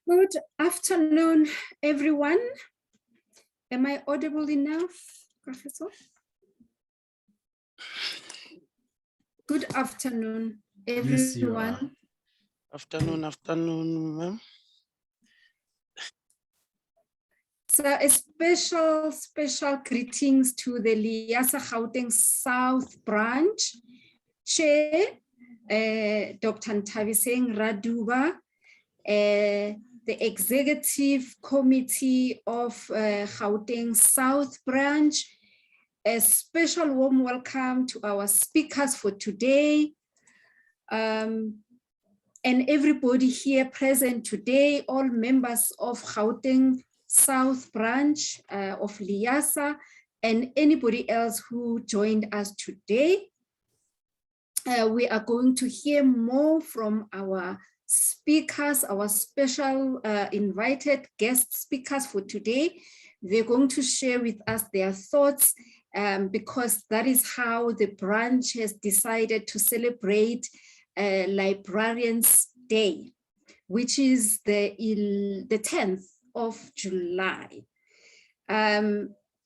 Good afternoon, everyone. Am I audible enough, Professor? Good afternoon, everyone. Yes, afternoon, ma'am. So a special greetings to the Liasa Gauteng South Branch Chair, Dr. Ntabiseng Raduba, the Executive Committee of Gauteng South Branch. A special warm welcome to our speakers for today. And everybody here present today, all members of Gauteng South Branch of Liasa, and anybody else who joined us today. We are going to hear more from our speakers, our special invited guest speakers for today. They're going to share with us their thoughts because that is how the branch has decided to celebrate Librarians Day, which is the 10th of July.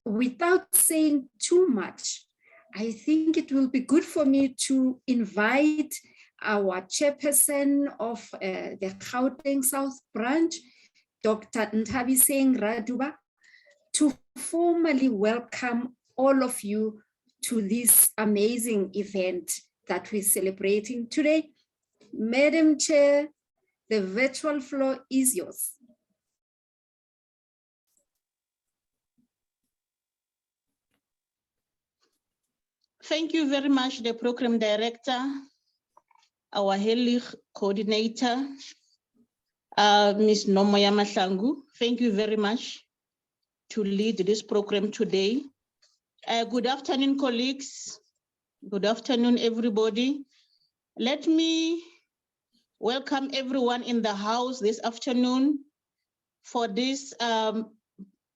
Without saying too much, I think it will be good for me to invite our chairperson of the Gauteng South Branch, Dr. Ntabiseng Raduba, to formally welcome all of you to this amazing event that we're celebrating today. Madam Chair, the virtual floor is yours. Thank you very much, the program director, our Helix coordinator, Ms. Nomoya Mahlangu. Thank you very much to lead this program today. Good afternoon, colleagues. Good afternoon, everybody. Let me welcome everyone in the house this afternoon for this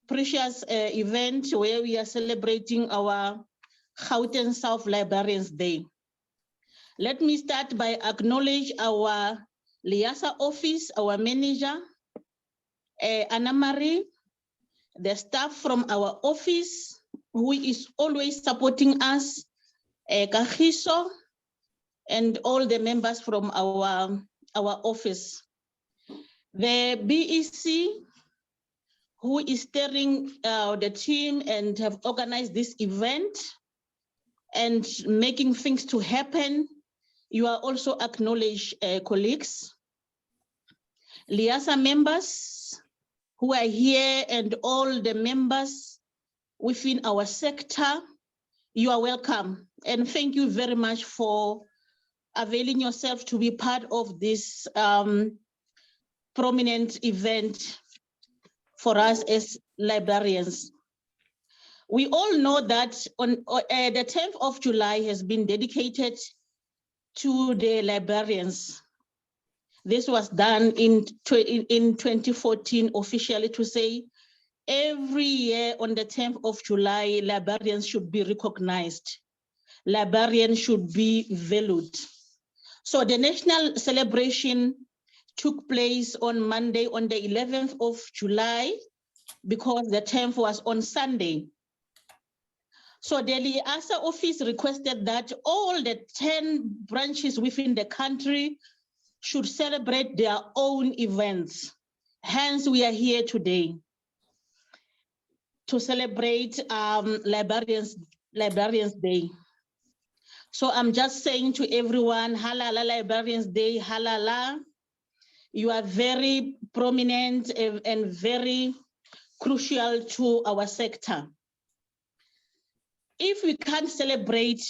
precious event where we are celebrating our Gauteng South Librarians Day. Let me start by acknowledge our Liasa office, our manager, Anna Marie, the staff from our office, who is always supporting us, Kagiso, and all the members from our office. The BEC, who is steering the team and have organized this event and making things to happen. You are also acknowledged, colleagues. Liasa members who are here and all the members within our sector, you are welcome. And thank you very much for availing yourself to be part of this prominent event for us as librarians. We all know that on the 10th of July has been dedicated to the librarians. This was done in 2014 officially to say every year on the 10th of July, librarians should be recognized. Librarians should be valued. So the national celebration took place on Monday, on the 11th of July, because the 10th was on Sunday. So the Liasa office requested that all the 10 branches within the country should celebrate their own events. Hence, we are here today to celebrate Librarians Day. So I'm just saying to everyone, halala Librarians Day, halala. You are very prominent and very crucial to our sector. If we can't celebrate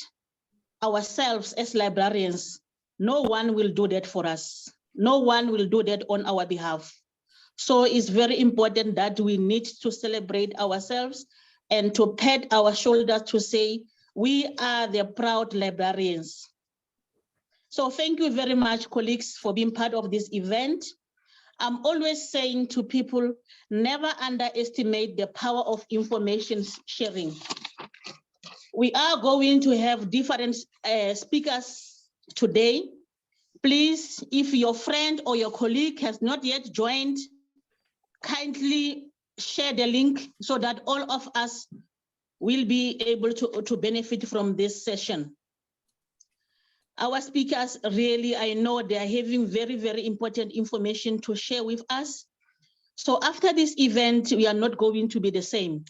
ourselves as librarians, no one will do that for us. No one will do that on our behalf. So it's very important that we need to celebrate ourselves and to pat our shoulders to say, we are the proud librarians. So thank you very much, colleagues, for being part of this event. I'm always saying to people, never underestimate the power of information sharing. We are going to have different speakers today. Please, if your friend or your colleague has not yet joined kindly share the link so that all of us will be able to benefit from this session. Our speakers really, I know they are having very, very important information to share with us. So after this event, we are not going to be the same.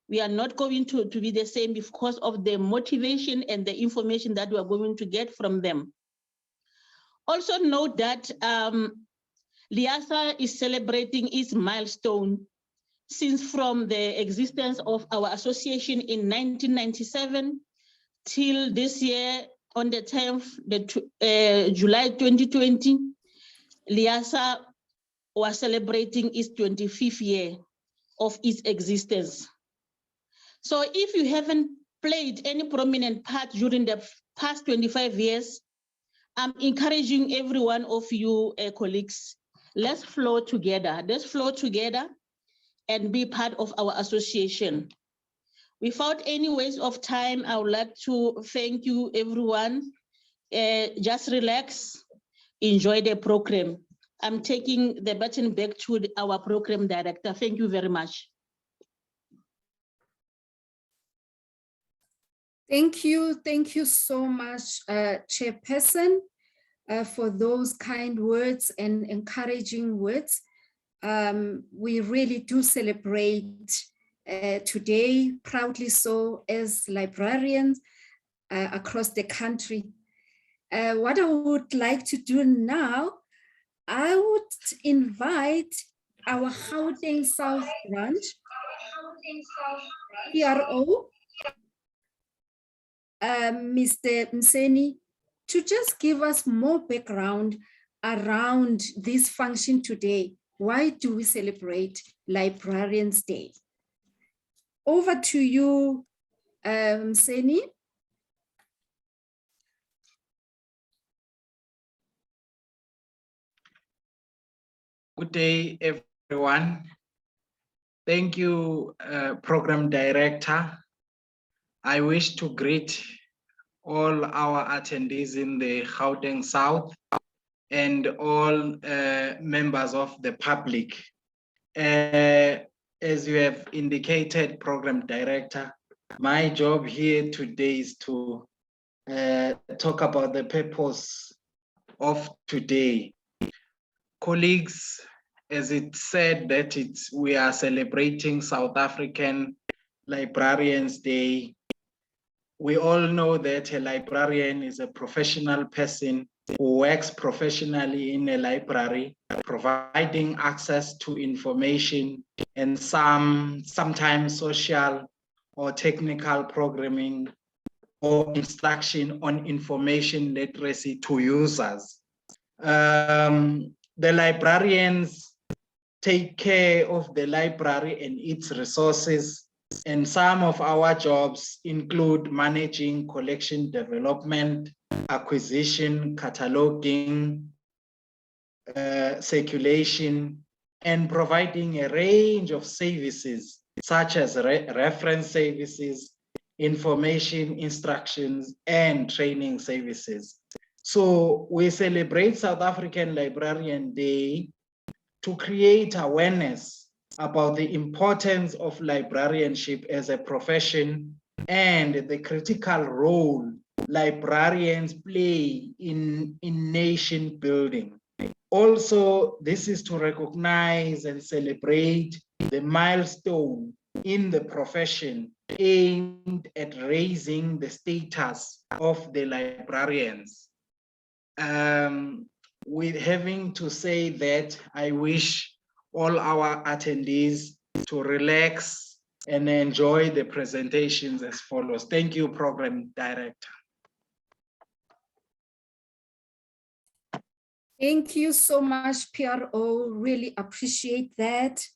We are not going to be the same because of the motivation and the information that we are going to get from them. Also note that Liasa is celebrating its milestone since from the existence of our association in 1997 till this year on the 10th, July 2020, Liasa was celebrating its 25th year of its existence. So if you haven't played any prominent part during the past 25 years, I'm encouraging every one of you colleagues, let's flow together. Let's flow together and be part of our association. Without any waste of time, I would like to thank you everyone. Just relax, enjoy the program. I'm taking the baton back to our program director. Thank you very much. Thank you so much, Chairperson, for those kind words and encouraging words. We really do celebrate today, proudly so, as librarians across the country. What I would like to do now, I would invite our Gauteng South Branch, PRO, Mr. Mseni, to just give us more background around this function today. Why do we celebrate Librarians Day? Over to you, Mseni. Good day, everyone. Thank you, Program Director. I wish to greet all our attendees in the Gauteng South and all members of the public. As you have indicated, Program Director, my job here today is to talk about the purpose of today. Colleagues, as it said that we are celebrating South African Librarians Day. We all know that a librarian is a professional person who works professionally in a library, providing access to information and sometimes social or technical programming or instruction on information literacy to users. The librarians take care of the library and its resources, and some of our jobs include managing collection development, acquisition, cataloging, circulation, and providing a range of services such as reference services, information, instructions, and training services. So we celebrate South African Librarian Day to create awareness about the importance of librarianship as a profession and the critical role librarians play in nation building. Also, this is to recognize and celebrate the milestone in the profession aimed at raising the status of the librarians. With having to say that, I wish all our attendees to relax and enjoy the presentations as follows. Thank you, Program Director. Thank you so much, PRO. Really appreciate that.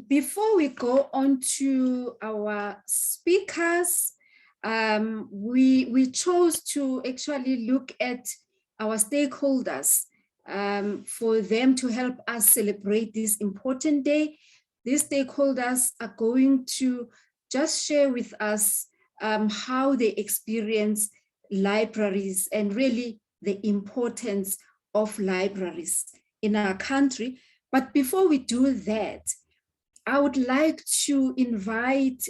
Before we go on to our speakers, we chose to actually look at our stakeholders for them to help us celebrate this important day. These stakeholders are going to just share with us how they experience libraries and really the importance of libraries in our country. But before we do that, I would like to invite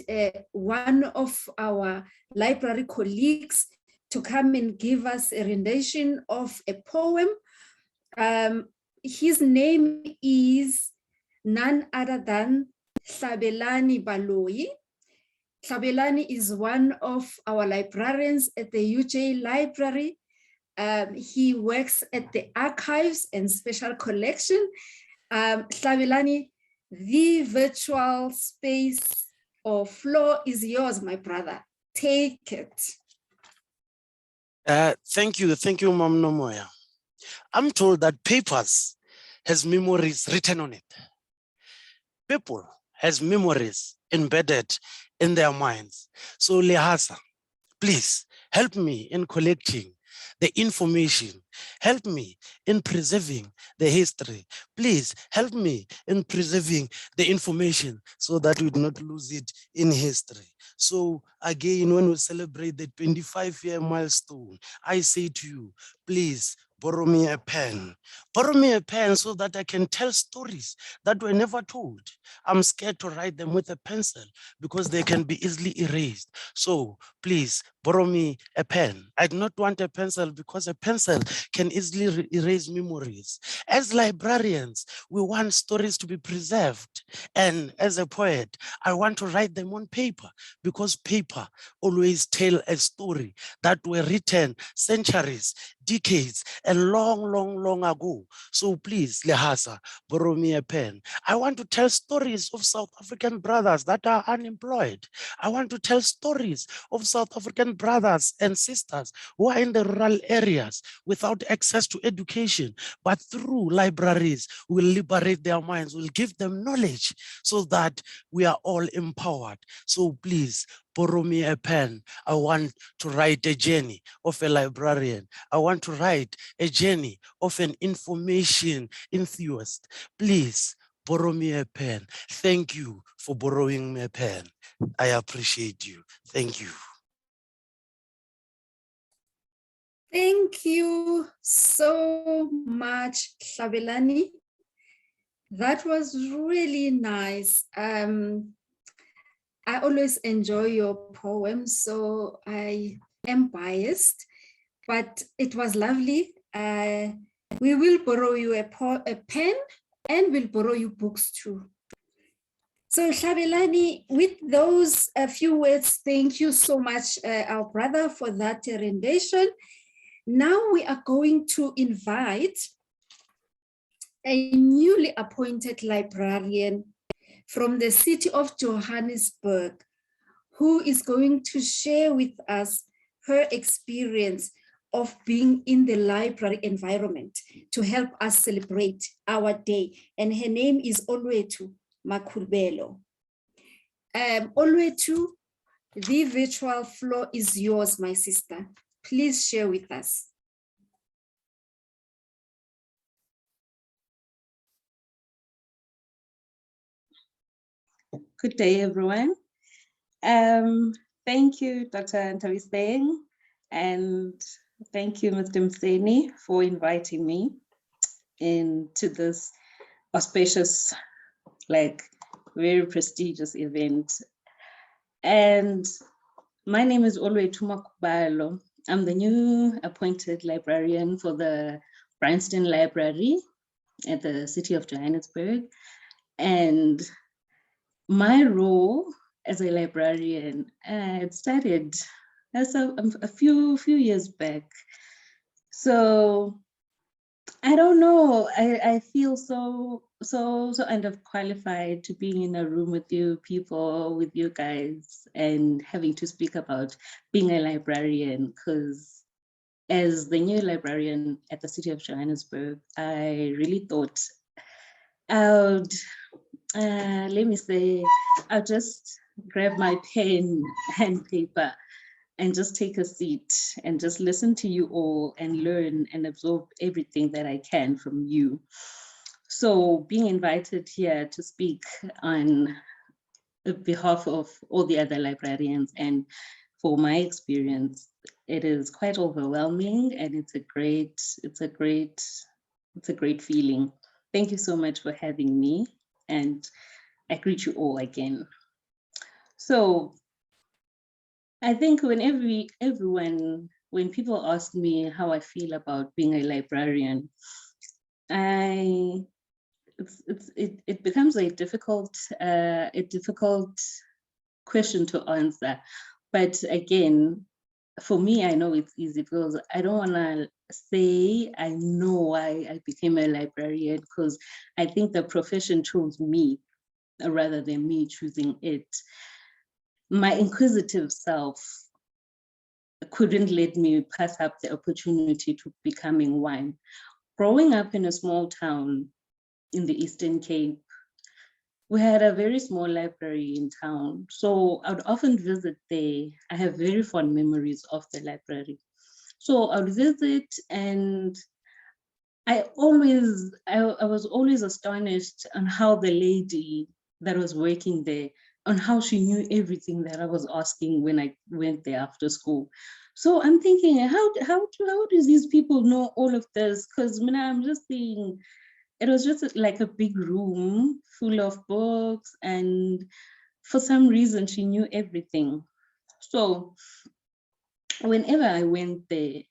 one of our library colleagues to come and give us a rendition of a poem. His name is none other than Hlabelani Baloyi. Hlabelani is one of our librarians at the UJ Library. He works at the archives and special collection. Hlabelani, the virtual space or floor is yours, my brother. Take it. Thank you, Mam Nomoya. I'm told that papers has memories written on it. People has memories embedded in their minds. So Lehasa, please help me in collecting the information. Help me in preserving the history. Please help me in preserving the information so that we do not lose it in history. So again, when we celebrate the 25-year milestone, I say to you, please borrow me a pen. Borrow me a pen so that I can tell stories that were never told. I'm scared to write them with a pencil because they can be easily erased. So please borrow me a pen. I do not want a pencil because a pencil can easily erase memories. As librarians, we want stories to be preserved. And as a poet, I want to write them on paper because paper always tell a story that were written centuries, decades, and long ago. So please, Lehasa, borrow me a pen. I want to tell stories of South African brothers that are unemployed. I want to tell stories of South African brothers and sisters who are in the rural areas without access to education, but through libraries, we'll liberate their minds, we'll give them knowledge so that we are all empowered. So please, borrow me a pen. I want to write a journey of a librarian. I want to write a journey of an information enthusiast. Please borrow me a pen. Thank you for borrowing me a pen. I appreciate you. Thank you. Thank you so much, Hlabelani. That was really nice. I always enjoy your poems, so I am biased, but it was lovely. We will borrow you a pen and we'll borrow you books too. So Hlabelani, with those few words, thank you so much, our brother, for that rendition. Now we are going to invite a newly appointed librarian from the city of Johannesburg, who is going to share with us her experience of being in the library environment to help us celebrate our day. And her name is Olwethu Makhubelo. Olwethu, the virtual floor is yours, my sister. Please share with us. Good day, everyone. Thank you, Dr. Ntabiseng, and thank you, Mr. Mseni, for inviting me into this auspicious, very prestigious event. And my name is Olwethu Makhubelo. I'm the new appointed librarian for the Branston Library at the city of Johannesburg. And my role as a librarian, it started as a few years back. So I don't know, I feel so underqualified to be in a room with you people, with you guys, and having to speak about being a librarian, because as the new librarian at the city of Johannesburg, I really thought I'll just grab my pen and paper and just take a seat and just listen to you all and learn and absorb everything that I can from you. So being invited here to speak on behalf of all the other librarians and for my experience, it is quite overwhelming, and it's a great feeling. Thank you so much for having me, and I greet you all again. So I think when people ask me how I feel about being a librarian, it becomes a difficult question to answer. But again, for me, I know it's easy because I don't want to say I know why I became a librarian, because I think the profession chose me rather than me choosing it. My inquisitive self couldn't let me pass up the opportunity to becoming one. Growing up in a small town in the Eastern Cape, we had a very small library in town. So I would often visit there. I have very fond memories of the library. So I would visit, and I was always astonished on how the lady that was working there, on how she knew everything that I was asking when I went there after school. So I'm thinking, how do these people know all of this? Because I'm just thinking, it was just like a big room full of books, and for some reason she knew everything. So whenever I went there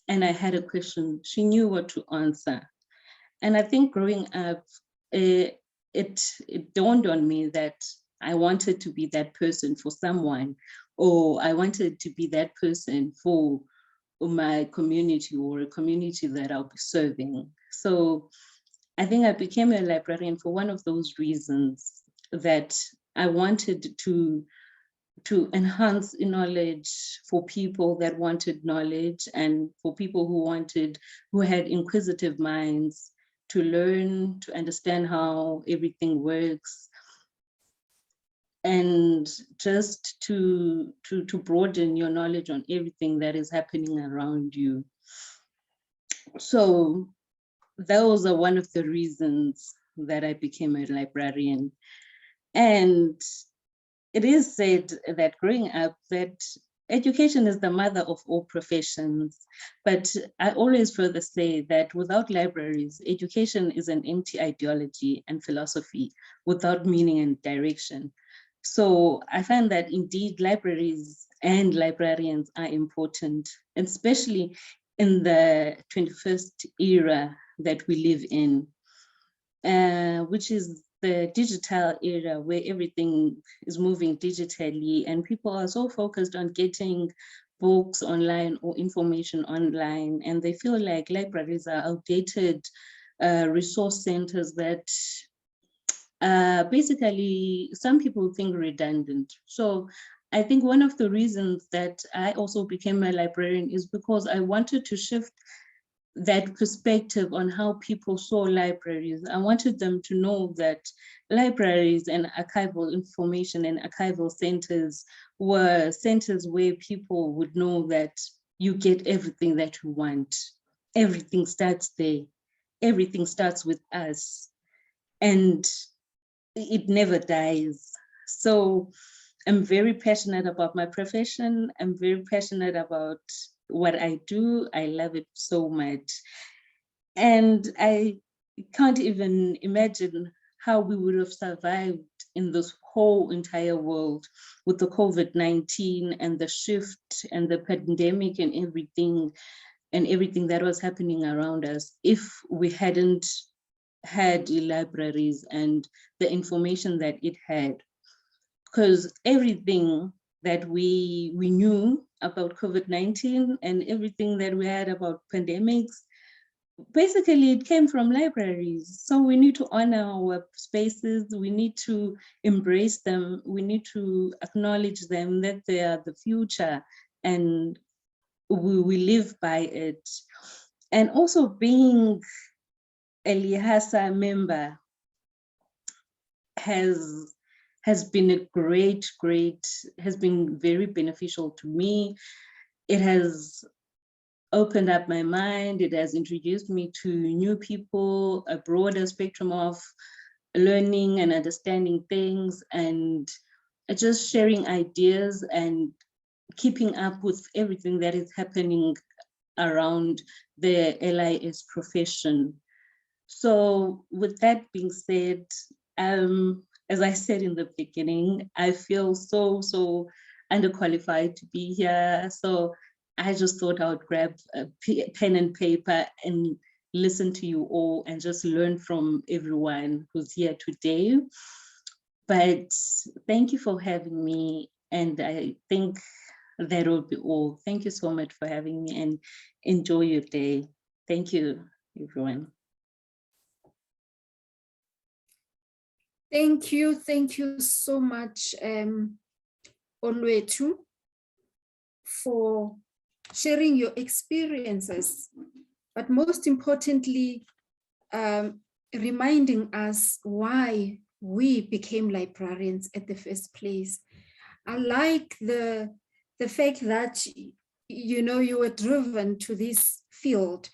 and I had a question, she knew what to answer. And I think growing up, it dawned on me that I wanted to be that person for someone, or I wanted to be that person for my community, or a community that I'll be serving. So I think I became a librarian for one of those reasons, that I wanted to enhance knowledge for people that wanted knowledge, and for people who had inquisitive minds, to learn, to understand how everything works, and just to broaden your knowledge on everything that is happening around you. So those are one of the reasons that I became a librarian. And it is said that growing up, that education is the mother of all professions. But I always further say that without libraries, education is an empty ideology and philosophy without meaning and direction. So I find that indeed libraries and librarians are important, especially in the 21st era that we live in, which is the digital era, where everything is moving digitally, and people are so focused on getting books online or information online, and they feel like libraries are outdated resource centers that basically some people think redundant. So I think one of the reasons that I also became a librarian is because I wanted to shift that perspective on how people saw libraries. I wanted them to know that libraries and archival information and archival centers were centers where people would know that you get everything that you want. Everything starts there. Everything starts with us, and it never dies. So I'm very passionate about my profession. I'm very passionate about what I do. I love it so much. And I can't even imagine how we would have survived in this whole entire world with the COVID-19 and the shift and the pandemic and everything that was happening around us, if we hadn't had libraries and the information that it had. Because everything that we knew about COVID-19 and everything that we had about pandemics, basically it came from libraries. So we need to honor our spaces, we need to embrace them, we need to acknowledge them, that they are the future, and we live by it. And also being a Liasa member has been has been very beneficial to me. It has opened up my mind. It has introduced me to new people, a broader spectrum of learning and understanding things, and just sharing ideas and keeping up with everything that is happening around the LIS profession. So with that being said, as I said in the beginning, I feel so underqualified to be here. So I just thought I would grab a pen and paper and listen to you all and just learn from everyone who's here today. But thank you for having me. And I think that will be all. Thank you so much for having me, and enjoy your day. Thank you, everyone. Thank you so much, Olwetu, for sharing your experiences, but most importantly, reminding us why we became librarians at the first place. I like the fact that, you know, you were driven to this field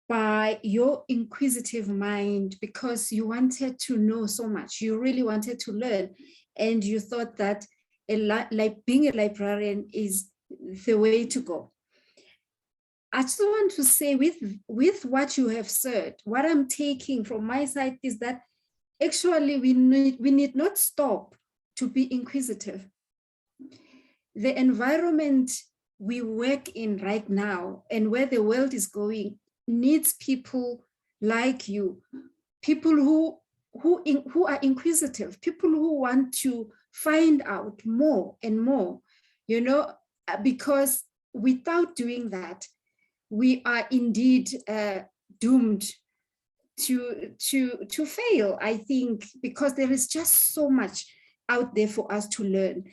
by your inquisitive mind because you wanted to know so much. You really wanted to learn, and you thought that being a librarian is the way to go. I just want to say, with what you have said, what I'm taking from my side is that actually we need not stop to be inquisitive. The environment we work in right now and where the world is going needs people like you, people who are inquisitive, people who want to find out more and more, you know, because without doing that, we are indeed doomed to fail, I think, because there is just so much out there for us to learn.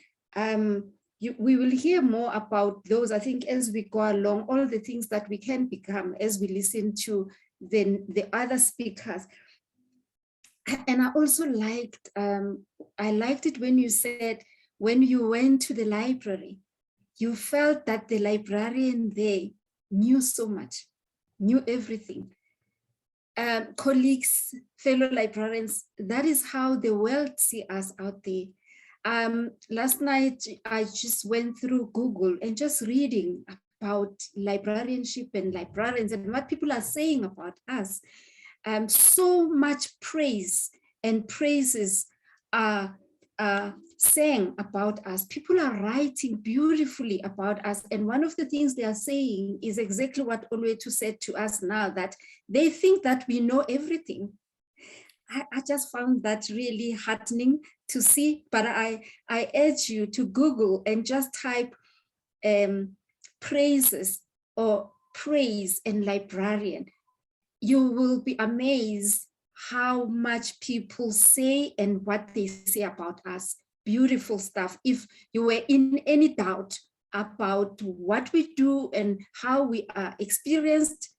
We will hear more about those, I think, as we go along, all the things that we can become as we listen to the other speakers. And I also liked, I liked it when you said, when you went to the library, you felt that the librarian there knew so much, knew everything. Colleagues, fellow librarians, that is how the world see us out there. Last night, I just went through Google and just reading about librarianship and librarians and what people are saying about us. So much praise and praises are saying about us. People are writing beautifully about us. And one of the things they are saying is exactly what Olwetu said to us now, that they think that we know everything. I just found that really heartening to see, but I urge you to Google and just type praises or praise and librarian. You will be amazed how much people say and what they say about us. Beautiful stuff. If you were in any doubt about what we do and how we are experienced,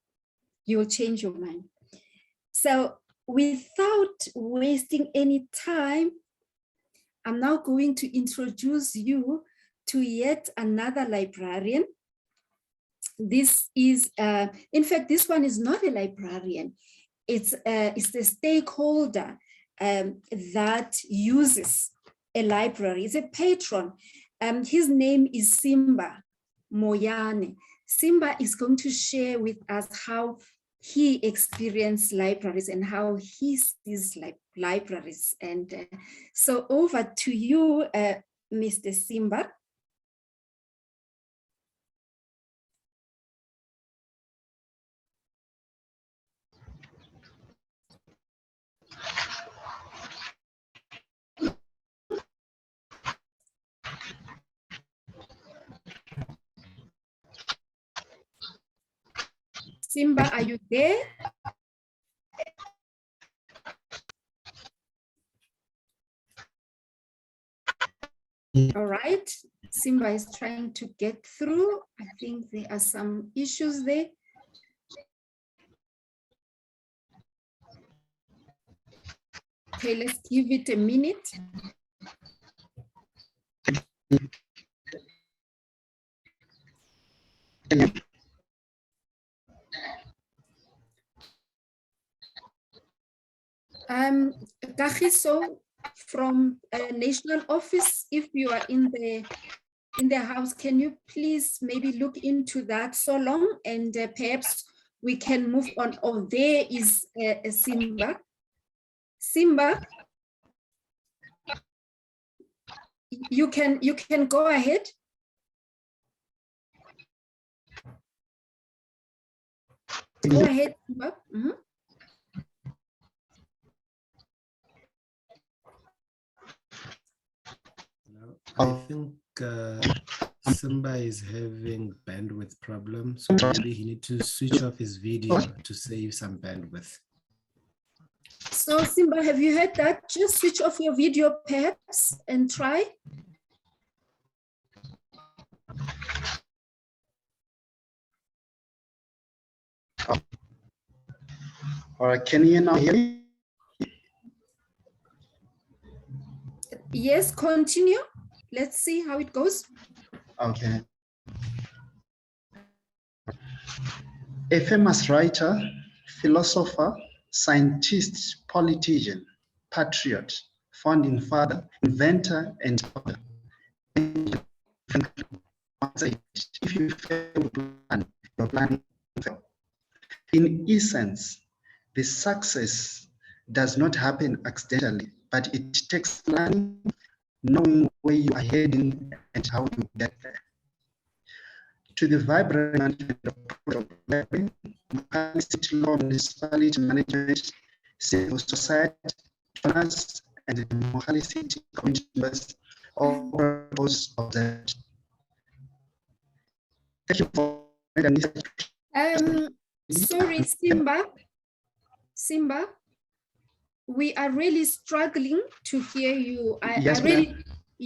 you will change your mind. So without wasting any time, I'm now going to introduce you to yet another librarian. This is, in fact, this one is not a librarian. It's the stakeholder that uses a library. It's a patron. His name is Simba Moyane. Simba is going to share with us how he experienced libraries and how he sees libraries. And so over to you, Mr. Simba. Simba, are you there? All right, Simba is trying to get through. I think there are some issues there. Okay, let's give it a minute. Kagiso from National Office, if you are in the house, can you please maybe look into that so long, and perhaps we can move on. Oh, there is a Simba. Simba, you can go ahead. Go ahead, Simba. Mhm. I think Simba is having bandwidth problems, so maybe he needs to switch off his video to save some bandwidth. So Simba, have you heard that? Just switch off your video perhaps and try. All right, can you now hear me? Yes, continue. Let's see how it goes. Okay. A famous writer, philosopher, scientist, politician, patriot, founding father, inventor, and author. If you fail to plan, your planning fail. In essence, the success does not happen accidentally, but it takes planning, knowing where you are heading and how you get there. To the vibrant Librarian, city law, municipality management, civil society, donors, and the city community members, all purpose of that. Thank you for sorry, Simba, we are really struggling to hear you. Yes,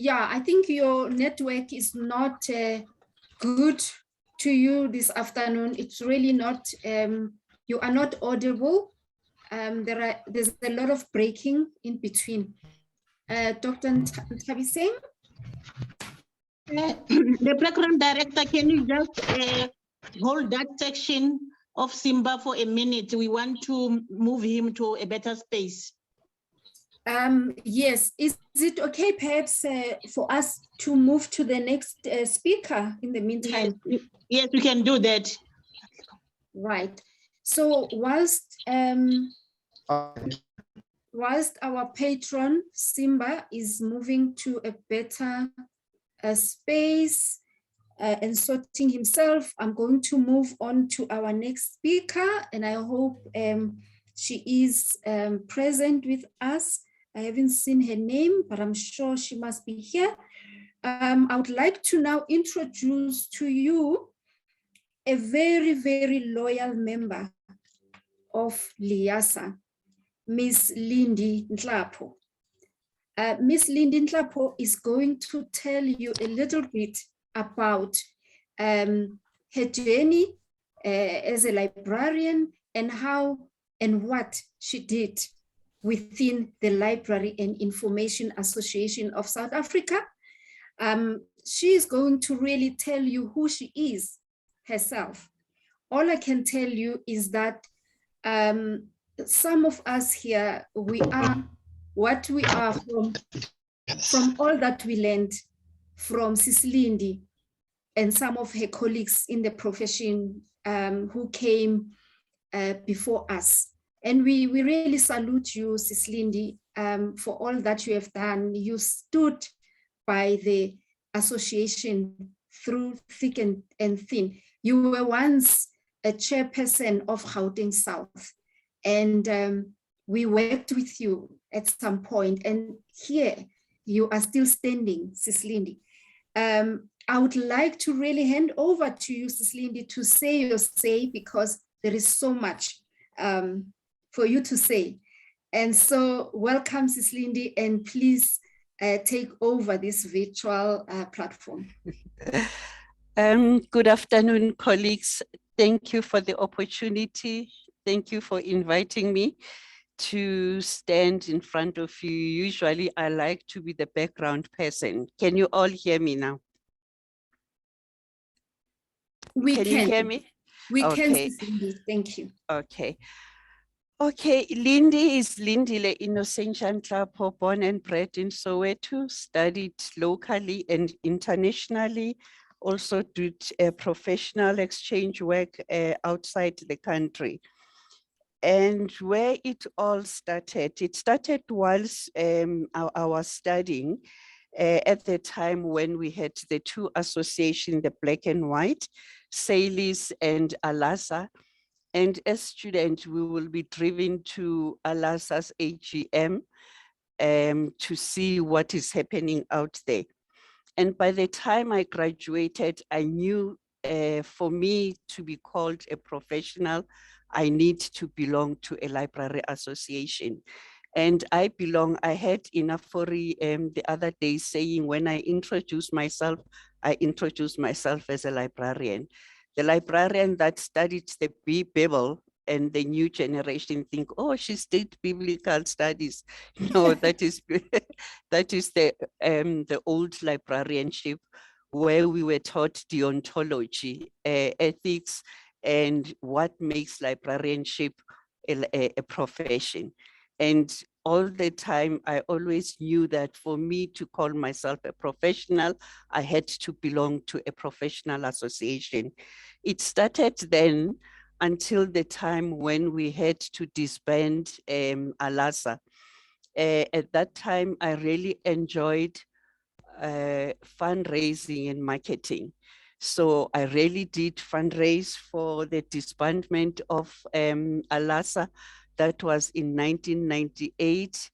I think your network is not good to you this afternoon. It's really not, you are not audible. There's a lot of breaking in between. Dr. Ntabiseng? The program director, can you just hold that section of Simba for a minute? We want to move him to a better space. Yes, is it okay perhaps for us to move to the next speaker in the meantime? Yes, we can do that. Right. So whilst our patron Simba is moving to a better space and sorting himself, I'm going to move on to our next speaker, and I hope she is present with us. I haven't seen her name, but I'm sure she must be here. I would like to now introduce to you a very, very loyal member of Liasa, Miss Lindy Nhlapo. Miss Lindy Nhlapo is going to tell you a little bit about her journey as a librarian and how and what she did within the Library and Information Association of South Africa. She is going to really tell you who she is herself. All I can tell you is that some of us here, we are what we are from all that we learned from Sis Lindy and some of her colleagues in the profession who came before us. And we really salute you, Sis Lindy, for all that you have done. You stood by the association through thick and thin. You were once a chairperson of Gauteng South, and we worked with you at some point, and here you are still standing, Sis Lindy. I would like to really hand over to you, Sis Lindy, to say your say, because there is so much for you to say. And so welcome, Sis Lindy, and please take over this virtual platform. Good afternoon, colleagues. Thank you for the opportunity. Thank you for inviting me to stand in front of you. Usually I like to be the background person. Can you all hear me now? Can you hear me? We Okay. can, Lindy. Thank you. Okay. Okay, Lindy is Lindile Innocentia Nhlapo, born and bred in Soweto, studied locally and internationally. also did professional exchange work outside the country. And where it all started, it started whilst I was studying at the time when we had the two associations, the Black and White, Salis and Alasa. And as students, we will be driven to Alasa's AGM to see what is happening out there. And by the time I graduated, I knew for me to be called a professional, I need to belong to a library association. And I had enough for the other day saying when I introduce myself as a librarian. The librarian that studied the Bible and the new generation think, oh, she did biblical studies. No, that is the old librarianship where we were taught deontology, ethics, and what makes librarianship a profession. And all the time, I always knew that for me to call myself a professional, I had to belong to a professional association. It started then until the time when we had to disband Alasa. At that time, I really enjoyed fundraising and marketing. So I really did fundraise for the disbandment of Alasa. That was in 1998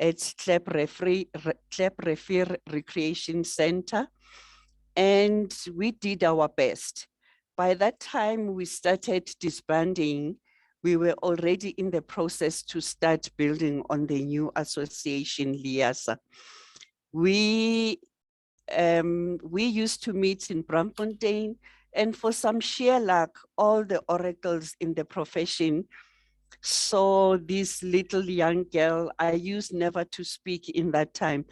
at Kleprefeer Recreation Center. And we did our best. By that time we started disbanding, we were already in the process to start building on the new association, Liasa. We used to meet in Branston, and for some sheer luck, all the oracles in the profession saw this little young girl. I used never to speak in that time.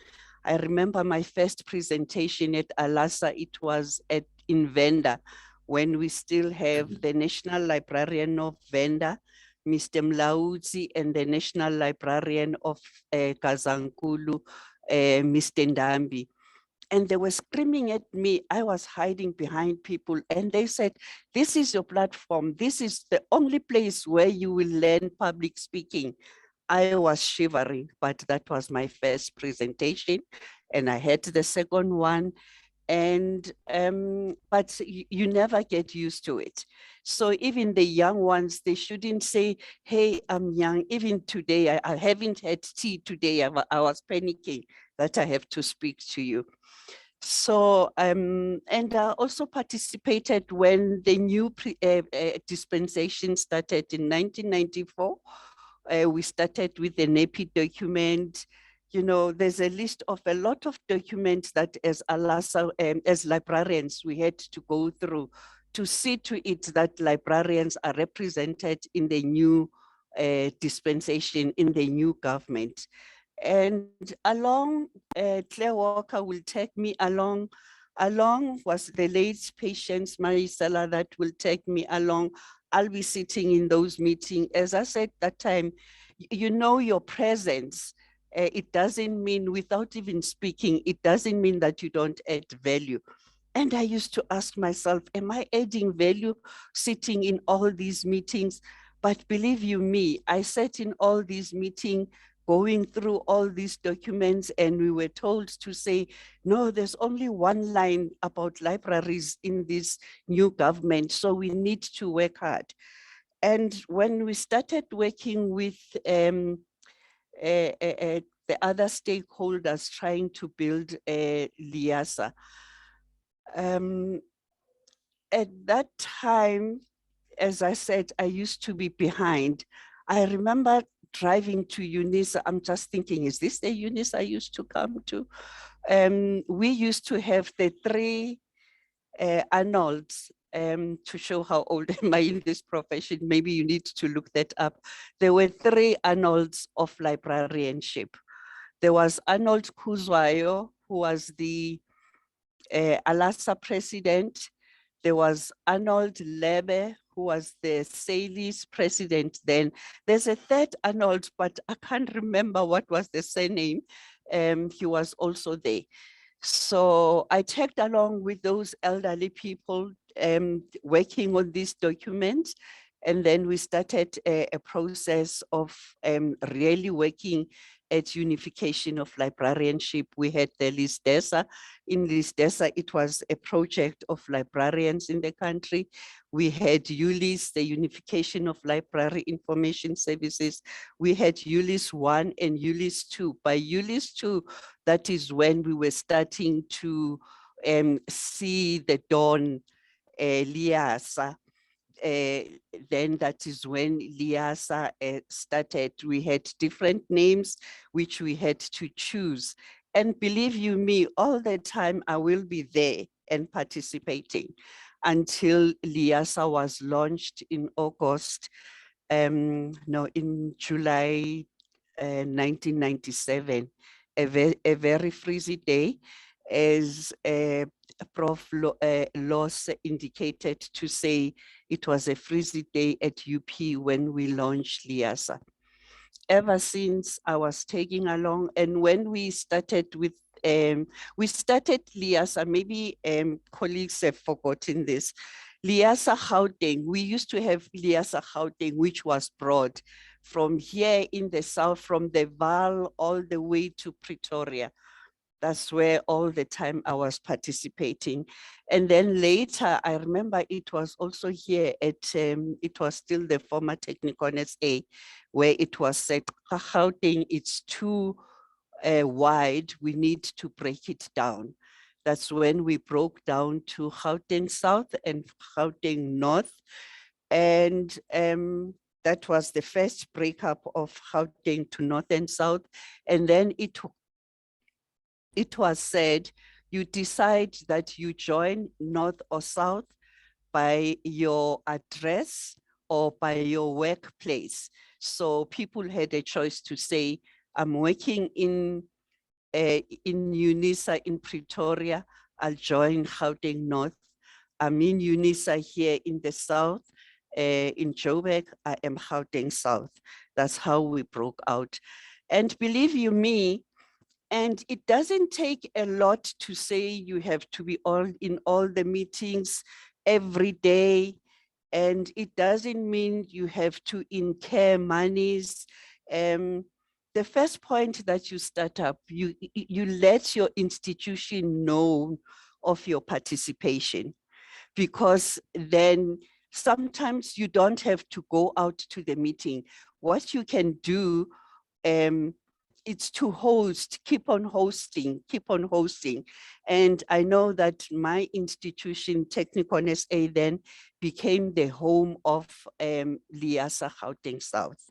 I remember my first presentation at Alasa, it was in Venda, when we still have the National Librarian of Venda, Mr. Mlaudzi, and the National Librarian of Kazankulu, Mr. Ndambi. And they were screaming at me. I was hiding behind people, and they said, this is your platform. This is the only place where you will learn public speaking. I was shivering, but that was my first presentation, and I had the second one. And but you never get used to it. So even the young ones, they shouldn't say, hey, I'm young. Even today, I haven't had tea today. I was panicking that I have to speak to you. So, and I also participated when the new dispensation started in 1994. We started with the NEPI document. You know, there's a list of a lot of documents that as Alasa, as librarians, we had to go through to see to it that librarians are represented in the new dispensation, in the new government. And along, Claire Walker will take me along. Along was the late Patience Marisela that will take me along. I'll be sitting in those meetings. As I said that time, you know, your presence, it doesn't mean, without even speaking, it doesn't mean that you don't add value. And I used to ask myself, am I adding value sitting in all these meetings? But believe you me, I sat in all these meetings, going through all these documents, and we were told to say, no, there's only one line about libraries in this new government, so we need to work hard. And when we started working with the other stakeholders trying to build Liasa, at that time, as I said, I used to be behind. I remember driving to Eunice. I'm just thinking, is this the Eunice I used to come to? We used to have the 3 Arnolds, to show how old am I in this profession. Maybe you need to look that up. There were 3 Arnolds of librarianship. There was Arnold Kuzwayo, who was the Alasa president. There was Arnold Lebe, who was the Salis president then. There's a 3rd Arnold, but I can't remember what was the surname. He was also there. So I tagged along with those elderly people working on this document. And then we started a process of really working at unification of librarianship. We had the LISDESA. In LISDESA, it was a project of librarians in the country. We had ULIS, the unification of library information services. We had ULIS 1 and ULIS 2. By ULIS 2, that is when we were starting to see the dawn, LIASA. Then that is when LIASA started. We had different names which we had to choose. And believe you me, all the time I will be there and participating until LIASA was launched in August, no, in July 1997, a very freezy day, as Prof. Loss indicated to say it was a freezy day at UP when we launched LIASA. Ever since I was tagging along, and when we started with, LIASA, maybe colleagues have forgotten this, LIASA Gauteng, we used to have LIASA Gauteng, which was broad from here in the south, from the Vaal all the way to Pretoria. That's where all the time I was participating. And then later, I remember it was also here at, it was still the former Technicon SA, where it was said, Gauteng, it's too wide, we need to break it down. That's when we broke down to Gauteng South and Gauteng North. And that was the first breakup of Gauteng to North and South. And then it was said, you decide that you join North or South by your address or by your workplace. So people had a choice to say, I'm working in UNISA in Pretoria, I'll join Gauteng North. I'm in UNISA here in the South, in Joburg, I am Gauteng South. That's how we broke out. And believe you me, and it doesn't take a lot to say you have to be in all the meetings every day. And it doesn't mean you have to incur monies. The first point that you start up, you let your institution know of your participation, because then sometimes you don't have to go out to the meeting. What you can do, it's to host, keep on hosting. And I know that my institution, Technicon SA, then became the home of LIASA Gauteng South.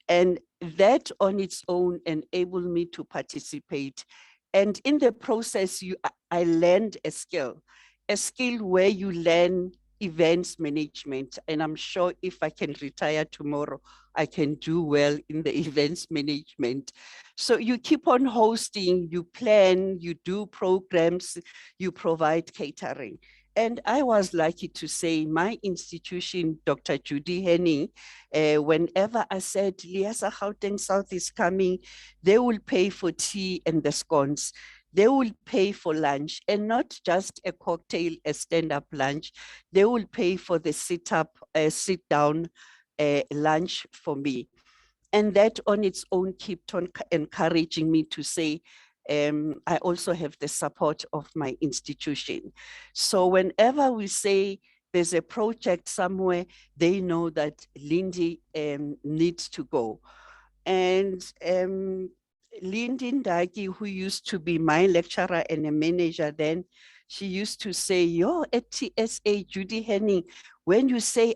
And that on its own enabled me to participate. And in the process, I learned a skill where you learn events management. And I'm sure if I can retire tomorrow, I can do well in the events management. So you keep on hosting, you plan, you do programs, you provide catering. And I was lucky to say my institution, Dr. Judy Henning, whenever I said LIASA Gauteng South is coming, they will pay for tea and the scones. They will pay for lunch, and not just a cocktail, a stand-up lunch. They will pay for the sit-down lunch for me. And that on its own kept on encouraging me to say, I also have the support of my institution. So whenever we say there's a project somewhere, they know that Lindy needs to go. And Lindy Ndaki, who used to be my lecturer and a manager then, she used to say, yo, at TSA, Judy Henning, when you say,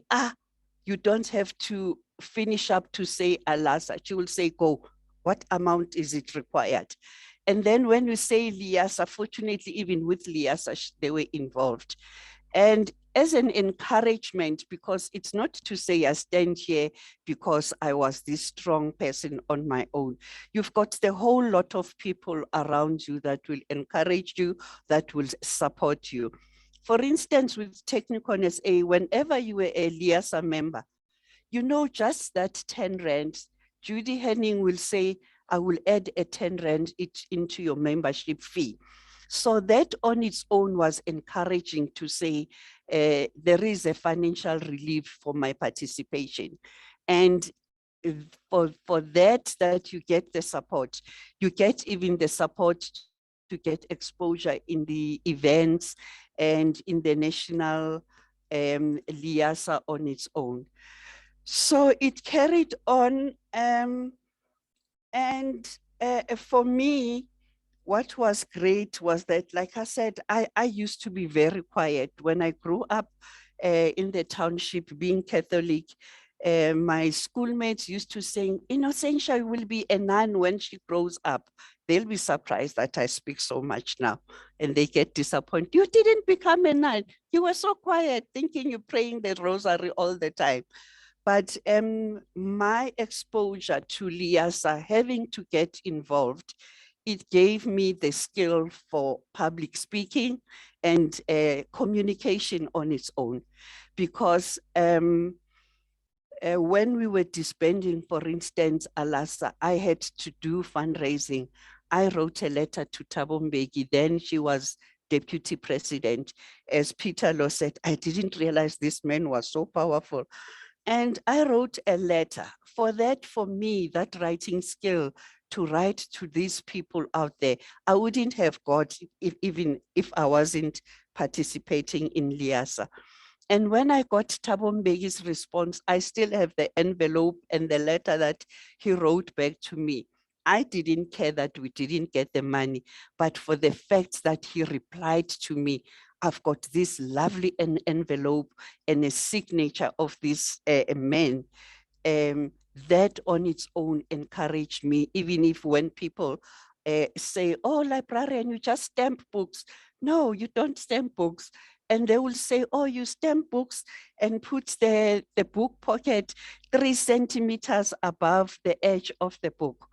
you don't have to finish up to say Alasa, she will say, go, what amount is it required? And then when you say LIASA, fortunately, even with LIASA, they were involved. And as an encouragement, because it's not to say I stand here because I was this strong person on my own. You've got the whole lot of people around you that will encourage you, that will support you. For instance, with Technicon SA, whenever you were a LIASA member, you know, just that 10 rand, Judy Henning will say, I will add a 10 rand into your membership fee. So that on its own was encouraging to say, there is a financial relief for my participation. And for that you get the support. You get even the support to get exposure in the events and in the national Liasa on its own. So it carried on, and for me, what was great was that, like I said, I used to be very quiet. When I grew up in the township, being Catholic, my schoolmates used to say, Innocentia will be a nun when she grows up. They'll be surprised that I speak so much now, and they get disappointed. You didn't become a nun. You were so quiet, thinking you're praying the rosary all the time. But my exposure to Liasa, having to get involved, it gave me the skill for public speaking and communication on its own. Because when we were disbanding, for instance, Alasa, I had to do fundraising. I wrote a letter to Thabo Mbeki, then she was deputy president. As Peter Law said, I didn't realize this man was so powerful. And I wrote a letter. For me, that writing skill to write to these people out there, I wouldn't have got even if I wasn't participating in Liasa. And when I got Thabo Mbeki's response, I still have the envelope and the letter that he wrote back to me. I didn't care that we didn't get the money, but for the fact that he replied to me, I've got this lovely envelope and a signature of this man. That on its own encouraged me, even if when people say, oh, librarian, you just stamp books. No, you don't stamp books. And they will say, oh, you stamp books and put the book pocket 3 centimeters above the edge of the book.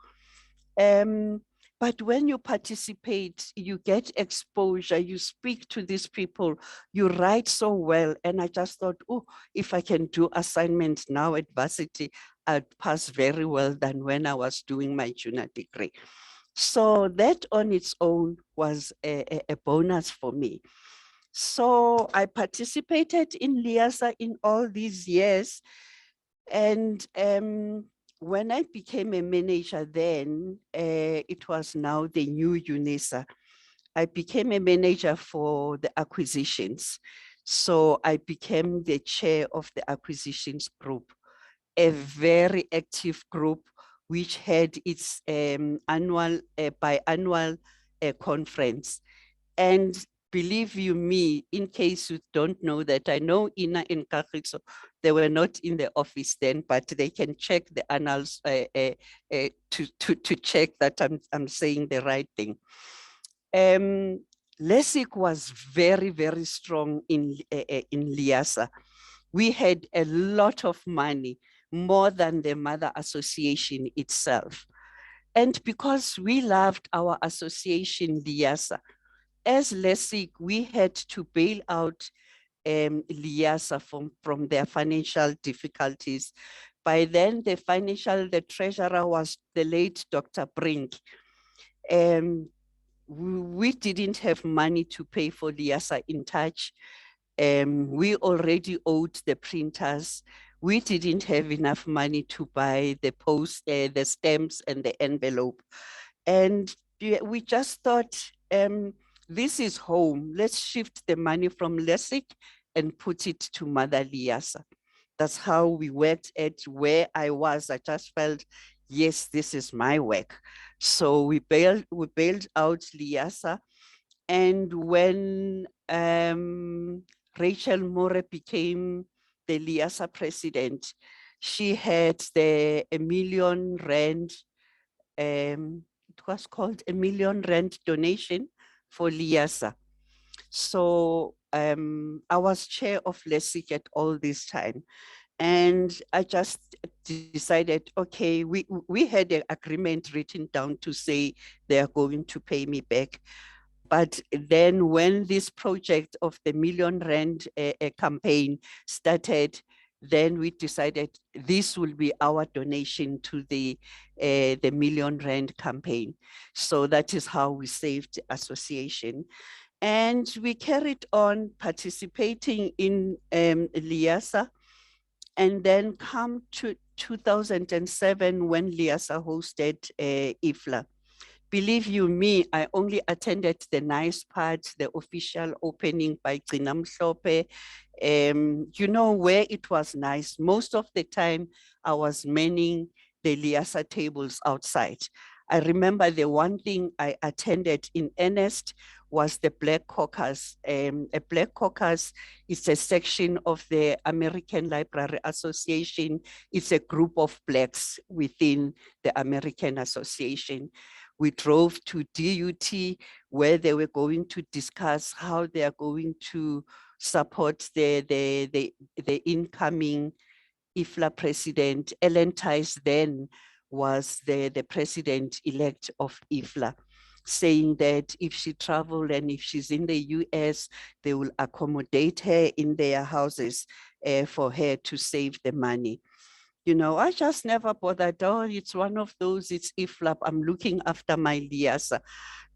But when you participate, you get exposure, you speak to these people, you write so well. And I just thought, oh, if I can do assignments now at varsity, I'd pass very well than when I was doing my junior degree. So that on its own was a bonus for me. So I participated in Liasa in all these years. And when I became a manager then, it was now the new UNISA. I became a manager for the acquisitions. So I became the chair of the acquisitions group, a very active group which had its biannual conference. And believe you me, in case you don't know that, I know Ina and Kagiso, they were not in the office then, but they can check the annals to check that I'm saying the right thing. LESIC was very, very strong in Liasa. We had a lot of money, more than the Mother Association itself. And because we loved our association, Liasa, as LESIC, we had to bail out Liasa from their financial difficulties. By then, the treasurer was the late Dr. Brink. We didn't have money to pay for Liasa in touch. We already owed the printers. We didn't have enough money to buy the the stamps and the envelope. And we just thought, this is home. Let's shift the money from LESIC and put it to Mother Liasa. That's how we worked at where I was. I just felt, yes, this is my work. So we bailed out Liasa. And when Rachel Moore became the Liasa president, she had the R1 million, it was called R1 million donation for Liasa. So I was chair of LESIC at all this time. And I just decided, okay, we had an agreement written down to say they are going to pay me back. But then when this project of the R1 million campaign started, then we decided this will be our donation to the R1 million campaign. So that is how we saved the association. And we carried on participating in Liasa, and then come to 2007 when Liasa hosted IFLA. Believe you me, I only attended the nice part, the official opening by Gcina Mhlophe, you know, where it was nice. Most of the time I was manning the Liasa tables outside. I remember the one thing I attended in earnest was the Black Caucus. A Black Caucus is a section of the American Library Association. It's a group of Blacks within the American Association. We drove to DUT where they were going to discuss how they are going to support the incoming IFLA president. Ellen Tice then was the president-elect of IFLA, saying that if she traveled and if she's in the US, they will accommodate her in their houses for her to save the money. You know, I just never bothered. Oh, it's one of those, it's IFLAP, I'm looking after my Liasa.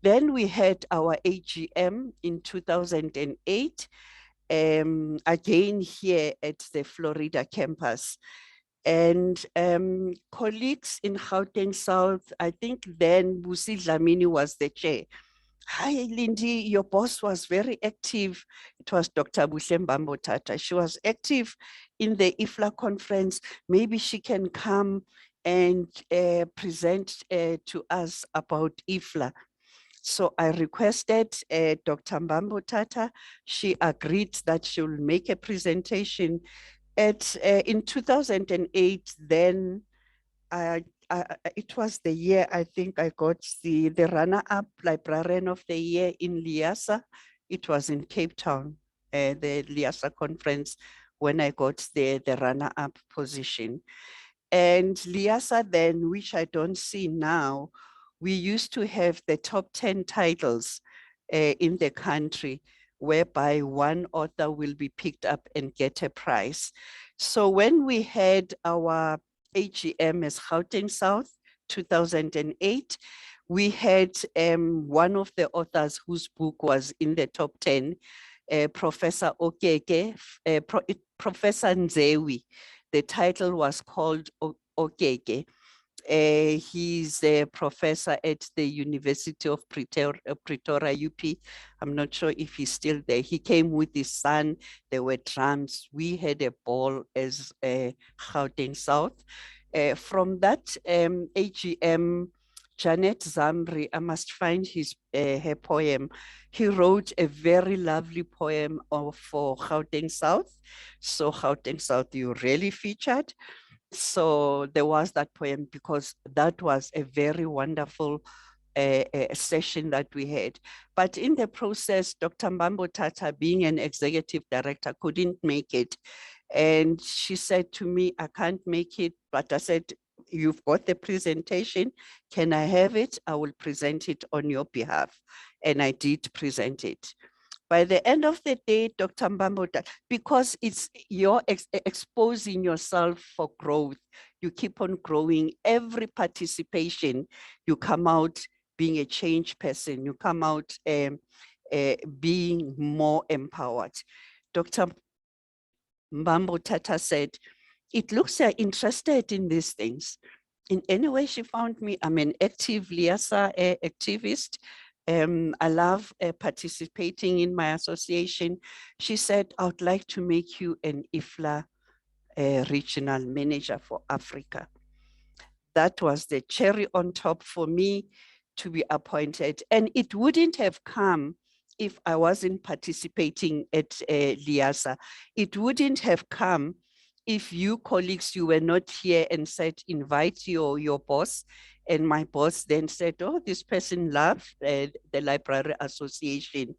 Then we had our AGM in 2008, again here at the Florida campus. And colleagues in Gauteng South, I think then Busi Dlamini was the chair. Hi, Lindy, your boss was very active. It was Dr. Buhle Mbambo-Tata. She was active in the IFLA conference. Maybe she can come and present to us about IFLA. So I requested Dr. Mbambo-Tata. She agreed that she will make a presentation. In 2008, then it was the year I think I got the runner-up Librarian of the Year in Liasa. It was in Cape Town, the Liasa conference, when I got the runner-up position. And Liasa then, which I don't see now, we used to have the top 10 titles in the country, whereby one author will be picked up and get a prize. So when we had our AGM as Gauteng South 2008, we had one of the authors whose book was in the top 10, Professor Okeke, Professor Nzewi. The title was called Okeke. He's a professor at the University of Pretoria, UP. I'm not sure if he's still there. He came with his son. There were drums. We had a ball as Gauteng South. From that AGM, Janet Zambri, I must find her poem. He wrote a very lovely poem for Gauteng South. So Gauteng South, you really featured. So there was that poem because that was a very wonderful session that we had. But in the process, Dr. Mbambo-Tata, being an executive director, couldn't make it. And she said to me, I can't make it, but I said, you've got the presentation. Can I have it? I will present it on your behalf. And I did present it. By the end of the day, Dr. Mbambo-Tata, because it's you're exposing yourself for growth, you keep on growing. Every participation, you come out being a change person, you come out being more empowered. Dr. Mbambo-Tata said, it looks you're interested in these things. In any way she found me, I'm an active Liasa activist. I love participating in my association. She said, I would like to make you an IFLA regional manager for Africa. That was the cherry on top for me to be appointed. And it wouldn't have come if I wasn't participating at Liasa. It wouldn't have come if you colleagues, you were not here and said, invite your boss. And my boss then said, oh, this person loves the Library Association.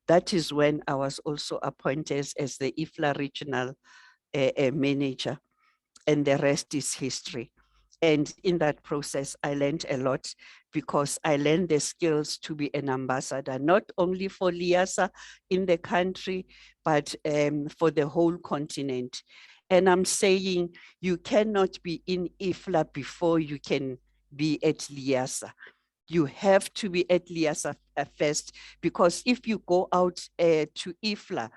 That is when I was also appointed as the IFLA regional manager. And the rest is history. And in that process, I learned a lot because I learned the skills to be an ambassador, not only for Liasa in the country, but for the whole continent. And I'm saying you cannot be in IFLA before you can be at Liasa. You have to be at Liasa first, because if you go out to IFLA,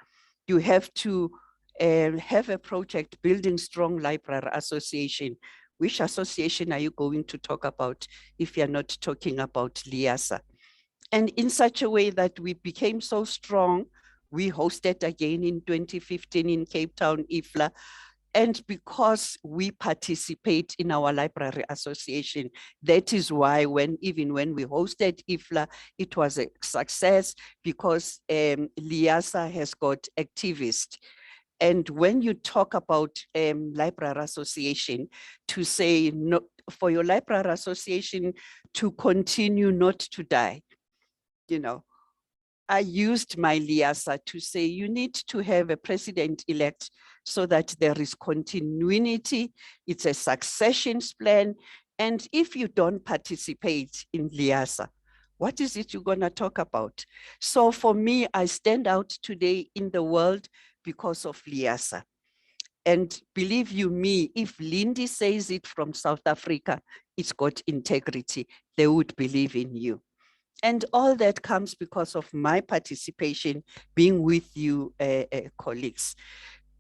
you have to have a project building strong library association. Which association are you going to talk about if you're not talking about Liasa? And in such a way that we became so strong, we hosted again in 2015 in Cape Town, IFLA. And because we participate in our library association, that is why even when we hosted IFLA, it was a success because Liasa has got activists. And when you talk about library association, to say no, for your library association to continue, not to die, you know, I used my Liasa to say you need to have a president-elect so that there is continuity. It's a succession plan. And if you don't participate in Liasa, what is it you're going to talk about? So for me, I stand out today in the world because of Liasa. And believe you me, if Lindy says it from South Africa, it's got integrity, they would believe in you. And all that comes because of my participation being with you, colleagues.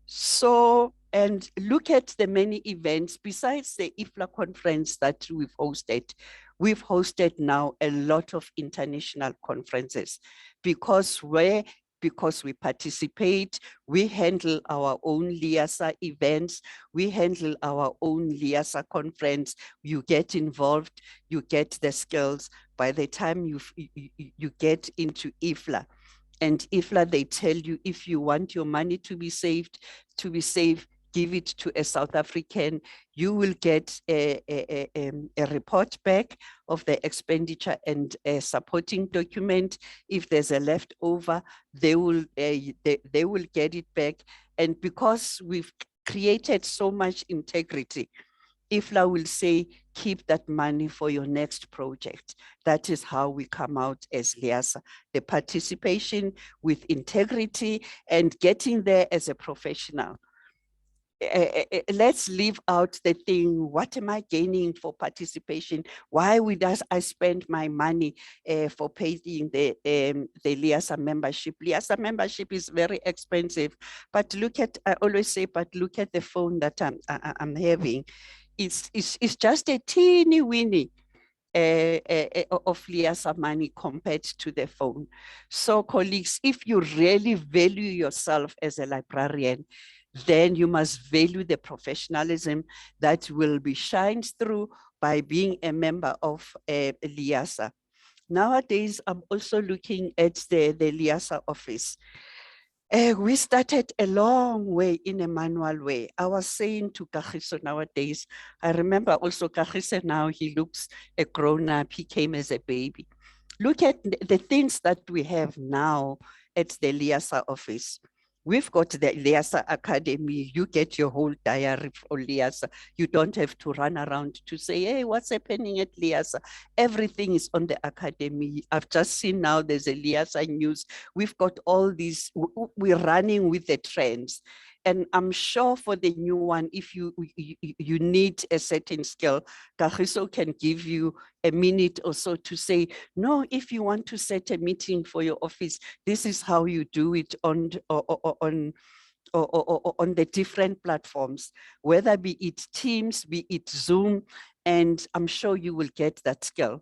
So, and look at the many events besides the IFLA conference that we've hosted now a lot of international conferences because we participate, we handle our own Liasa events, we handle our own Liasa conference, you get involved, you get the skills. By the time you get into IFLA, and IFLA, they tell you if you want your money to be saved, give it to a South African. You will get a report back of the expenditure and a supporting document. If there's a leftover, they will get it back. And because we've created so much integrity, IFLA will say, keep that money for your next project. That is how we come out as Liasa, the participation with integrity and getting there as a professional. Let's leave out the thing, what am I gaining for participation? Why would I spend my money for paying the Liasa membership? Liasa membership is very expensive, but look at, I always say, but look at the phone that I'm having. It's just a teeny weeny of Liasa money compared to the phone. So colleagues, if you really value yourself as a librarian, then you must value the professionalism that will be shined through by being a member of Liasa. Nowadays, I'm also looking at the Liasa office. We started a long way in a manual way. I was saying to Kagiso nowadays, I remember also Kagiso now, he looks a grown up, he came as a baby. Look at the things that we have now at the Liasa office. We've got the Liasa Academy. You get your whole diary for Liasa. You don't have to run around to say, hey, what's happening at Liasa? Everything is on the Academy. I've just seen now there's a Liasa news. We've got all these, we're running with the trends. And I'm sure for the new one, if you need a certain skill, Kagiso can give you a minute or so to say, no, if you want to set a meeting for your office, this is how you do it on the different platforms, whether be it Teams, be it Zoom, and I'm sure you will get that skill.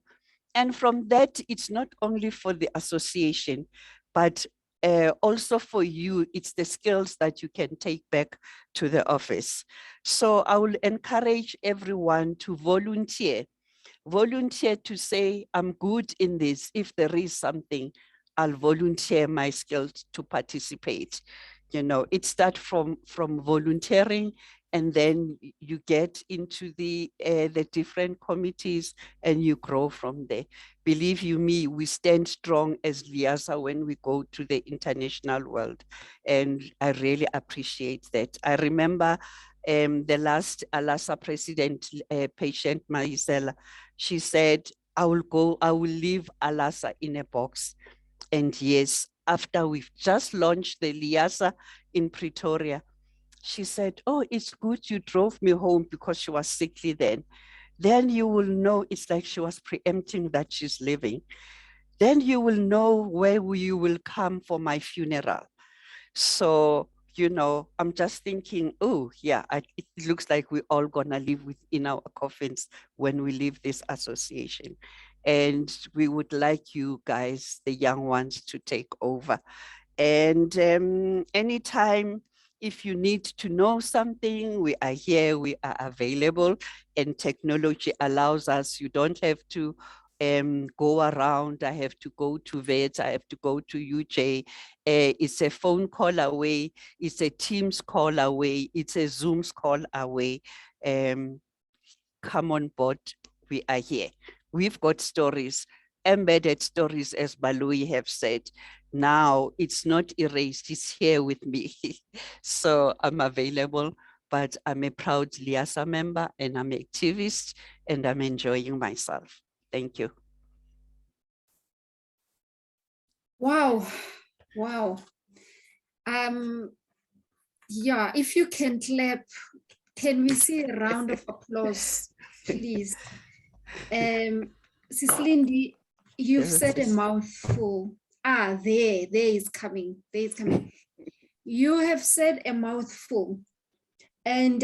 And from that, it's not only for the association, but also for you, it's the skills that you can take back to the office. So I will encourage everyone to volunteer to say, I'm good in this. If there is something, I'll volunteer my skills to participate. You know, it starts from volunteering, and then you get into the different committees and you grow from there. Believe you me, we stand strong as Liasa when we go to the international world. And I really appreciate that. I remember the last ALASA president, patient Maisela, she said, I will leave ALASA in a box. And yes, after we've just launched the Liasa in Pretoria, she said, oh, it's good you drove me home because she was sickly then. Then you will know, it's like she was preempting that she's leaving. Then you will know where you will come for my funeral. So, you know, I'm just thinking, oh yeah, it looks like we're all gonna live within our coffins when we leave this association. And we would like you guys, the young ones, to take over. And anytime, if you need to know something, we are here, we are available, and technology allows us. You don't have to go around. I have to go to VETS, I have to go to UJ. It's a phone call away, it's a Teams call away, it's a Zoom's call away. Come on board, we are here. We've got stories, embedded stories, as Balui have said. Now it's not erased, it's here with me. So I'm available, but I'm a proud Liasa member and I'm an activist and I'm enjoying myself. Thank you. Wow, wow. Yeah, if you can clap, can we see a round of applause, please? Sislindi, you've said a mouthful. There is coming, there is coming. You have said a mouthful. And,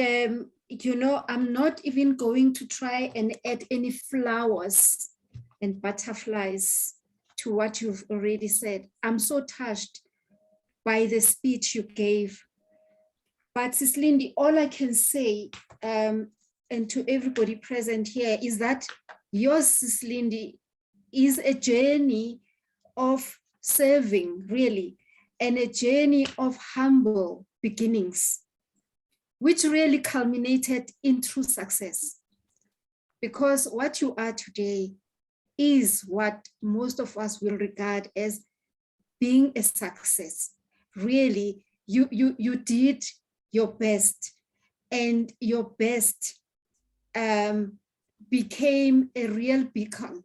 you know, I'm not even going to try and add any flowers and butterflies to what you've already said. I'm so touched by the speech you gave. But Sislindi, all I can say, and to everybody present here, is that yours, Sislindi, is a journey of serving, really, and a journey of humble beginnings, which really culminated in true success. Because what you are today is what most of us will regard as being a success. Really, you did your best, and your best became a real beacon.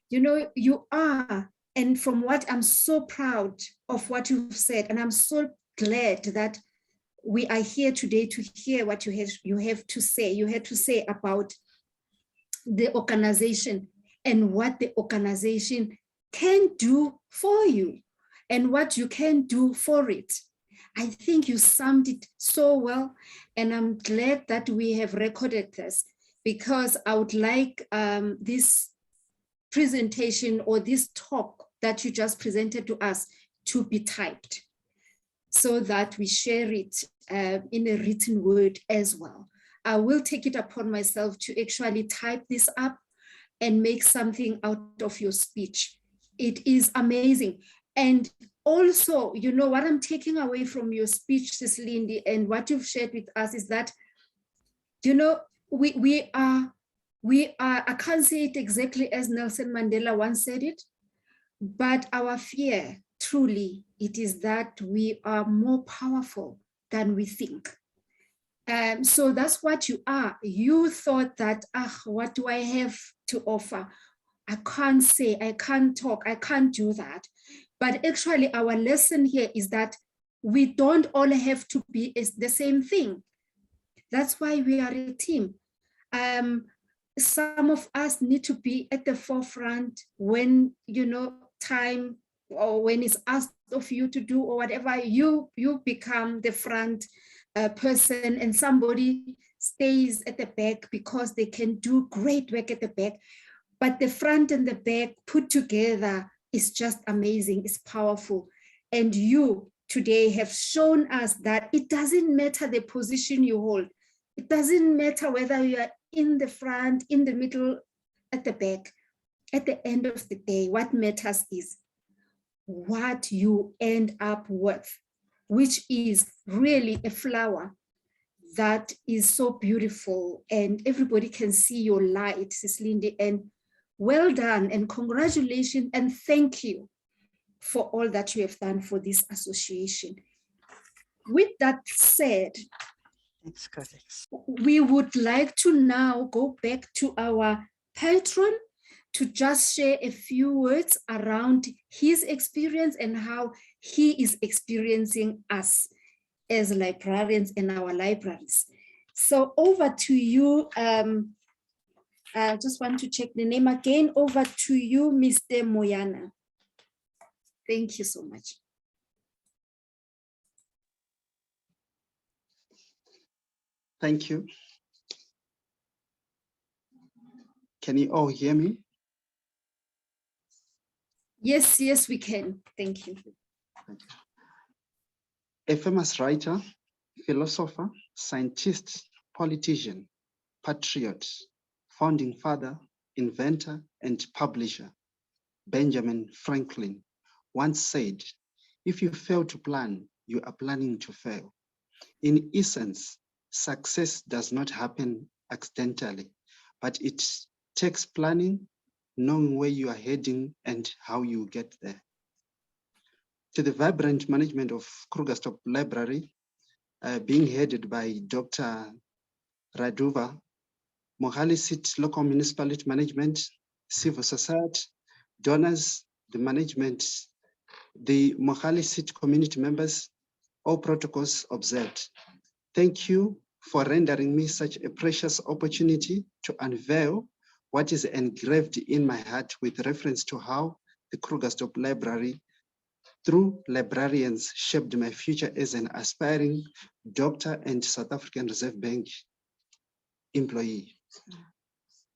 You know, you are, and from what I'm so proud of what you've said, and I'm so glad that we are here today to hear what you have to say. You had to say about the organization and what the organization can do for you and what you can do for it. I think you summed it so well, and I'm glad that we have recorded this, because I would like this presentation or this talk that you just presented to us to be typed so that we share it in a written word as well. I will take it upon myself to actually type this up and make something out of your speech. It is amazing. And also, you know, what I'm taking away from your speech, Sislindi, and what you've shared with us is that, you know, we are, I can't say it exactly as Nelson Mandela once said it, but our fear, truly, it is that we are more powerful than we think. So that's what you are. You thought that, what do I have to offer? I can't say, I can't talk, I can't do that. But actually our lesson here is that we don't all have to be the same thing. That's why we are a team. Some of us need to be at the forefront when, you know, time or when it's asked of you to do or whatever, you become the front person, and somebody stays at the back because they can do great work at the back. But the front and the back put together is just amazing, it's powerful. And you today have shown us that it doesn't matter the position you hold. It doesn't matter whether you are in the front, in the middle, at the back. At the end of the day, what matters is what you end up with, which is really a flower that is so beautiful, and everybody can see your light, Sislindi, and well done and congratulations and thank you for all that you have done for this association. With that said, Thanks, colleagues. We would like to now go back to our patron to just share a few words around his experience and how he is experiencing us as librarians in our libraries. So over to you. I just want to check the name again. Over to you, Mr. Moyana. Thank you so much. Thank you. Can you all hear me? Yes, yes, we can. Thank you. Thank you. A famous writer, philosopher, scientist, politician, patriot, founding father, inventor, and publisher, Benjamin Franklin, once said, if you fail to plan, you are planning to fail. In essence, success does not happen accidentally, but it takes planning, knowing where you are heading and how you get there. To the vibrant management of Krugersdorp Library, being headed by Dr. Raduva, Mohali Seat Local Municipality Management, Civil Society, donors, the management, the Mohali Seat community members, all protocols observed. Thank you for rendering me such a precious opportunity to unveil what is engraved in my heart with reference to how the Krugersdorp Library through Librarians shaped my future as an aspiring doctor and South African Reserve Bank employee.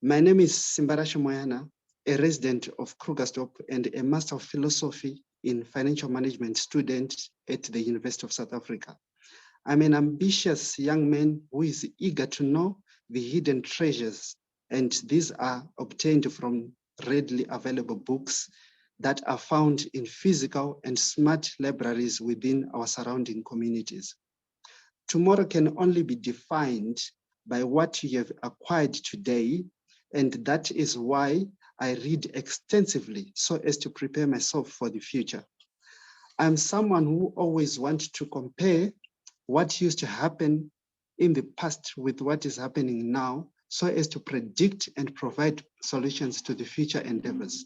My name is Simbarasha Moyana, a resident of Krugersdorp and a Master of Philosophy in Financial Management student at the University of South Africa. I'm an ambitious young man who is eager to know the hidden treasures, and these are obtained from readily available books that are found in physical and smart libraries within our surrounding communities. Tomorrow can only be defined by what you have acquired today, and that is why I read extensively so as to prepare myself for the future. I'm someone who always wants to compare what used to happen in the past with what is happening now so as to predict and provide solutions to the future endeavors.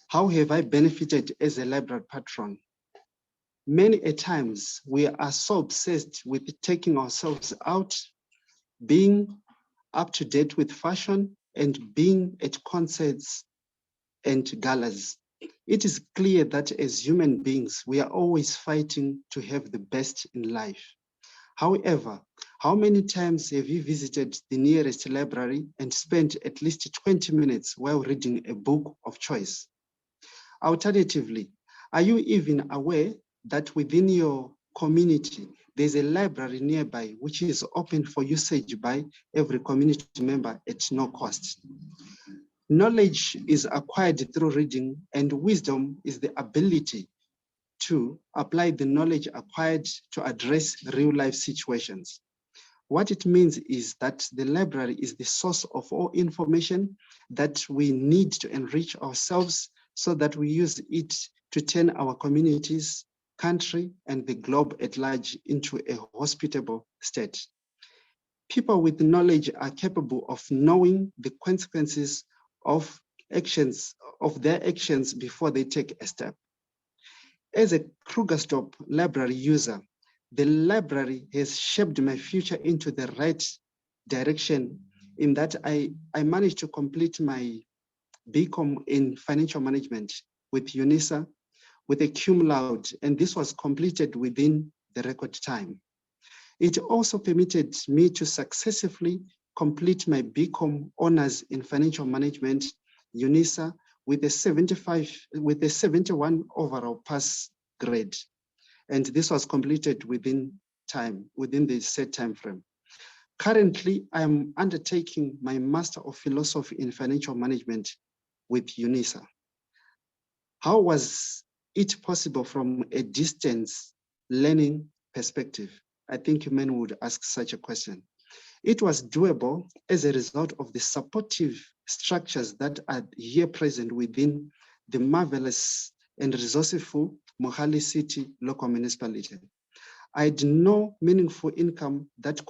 How have I benefited as a library patron? Many a times we are so obsessed with taking ourselves out, being up to date with fashion, and being at concerts and galas. It is clear that as human beings, we are always fighting to have the best in life. However, how many times have you visited the nearest library and spent at least 20 minutes while reading a book of choice? Alternatively, are you even aware that within your community, there's a library nearby which is open for usage by every community member at no cost? Knowledge is acquired through reading, and wisdom is the ability to apply the knowledge acquired to address real-life situations. What it means is that the library is the source of all information that we need to enrich ourselves so that we use it to turn our communities, country, and the globe at large into a hospitable state. People with knowledge are capable of knowing the consequences of their actions before they take a step. As a Krugersdorp library user, the library has shaped my future into the right direction in that I managed to complete my BCom in financial management with UNISA with a cum laude, and this was completed within the record time. It also permitted me to successfully complete my BCom honors in financial management, UNISA, with a 71 overall pass grade. And this was completed within the set time frame. Currently, I am undertaking my Master of Philosophy in Financial Management with UNISA. How was it possible from a distance learning perspective? I think many would ask such a question. It was doable as a result of the supportive structures that are here present within the marvelous and resourceful Mohali City local municipality. I had no meaningful income that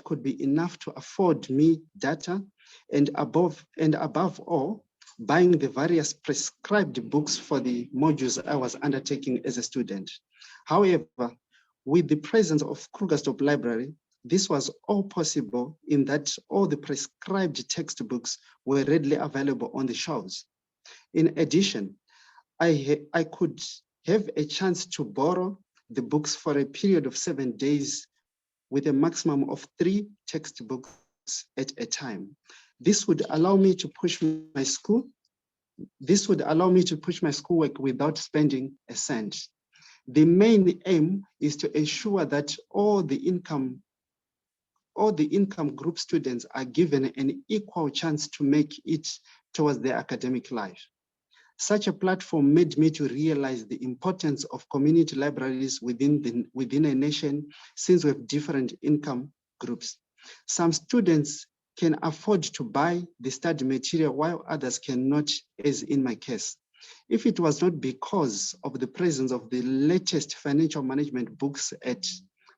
could be enough to afford me data, and above all, buying the various prescribed books for the modules I was undertaking as a student. However, with the presence of Krugersdorp Library, this was all possible in that all the prescribed textbooks were readily available on the shelves. In addition, I could have a chance to borrow the books for a period of 7 days with a maximum of 3 textbooks at a time. This would allow me to push my schoolwork without spending a cent. The main aim is to ensure that all the income group students are given an equal chance to make it towards their academic life. Such a platform made me to realize the importance of community libraries within a nation, since we have different income groups. Some students can afford to buy the study material while others cannot, as in my case. If it was not because of the presence of the latest financial management books at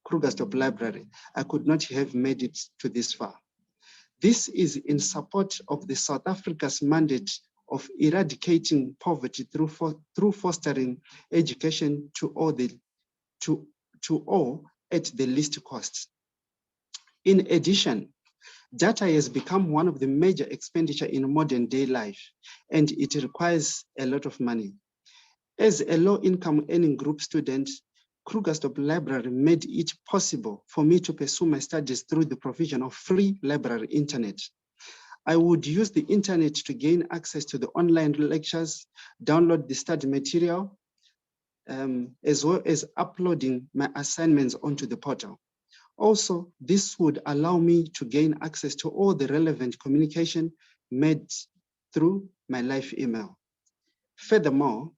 Krugersdorp Library, I could not have made it to this far. This is in support of the South Africa's mandate of eradicating poverty through fostering education to all at the least cost. In addition, data has become one of the major expenditure in modern day life, and it requires a lot of money. As a low-income earning group student, Krugersdorp Library made it possible for me to pursue my studies through the provision of free library internet. I would use the internet to gain access to the online lectures, download the study material, as well as uploading my assignments onto the portal. Also, this would allow me to gain access to all the relevant communication made through my live email. Furthermore,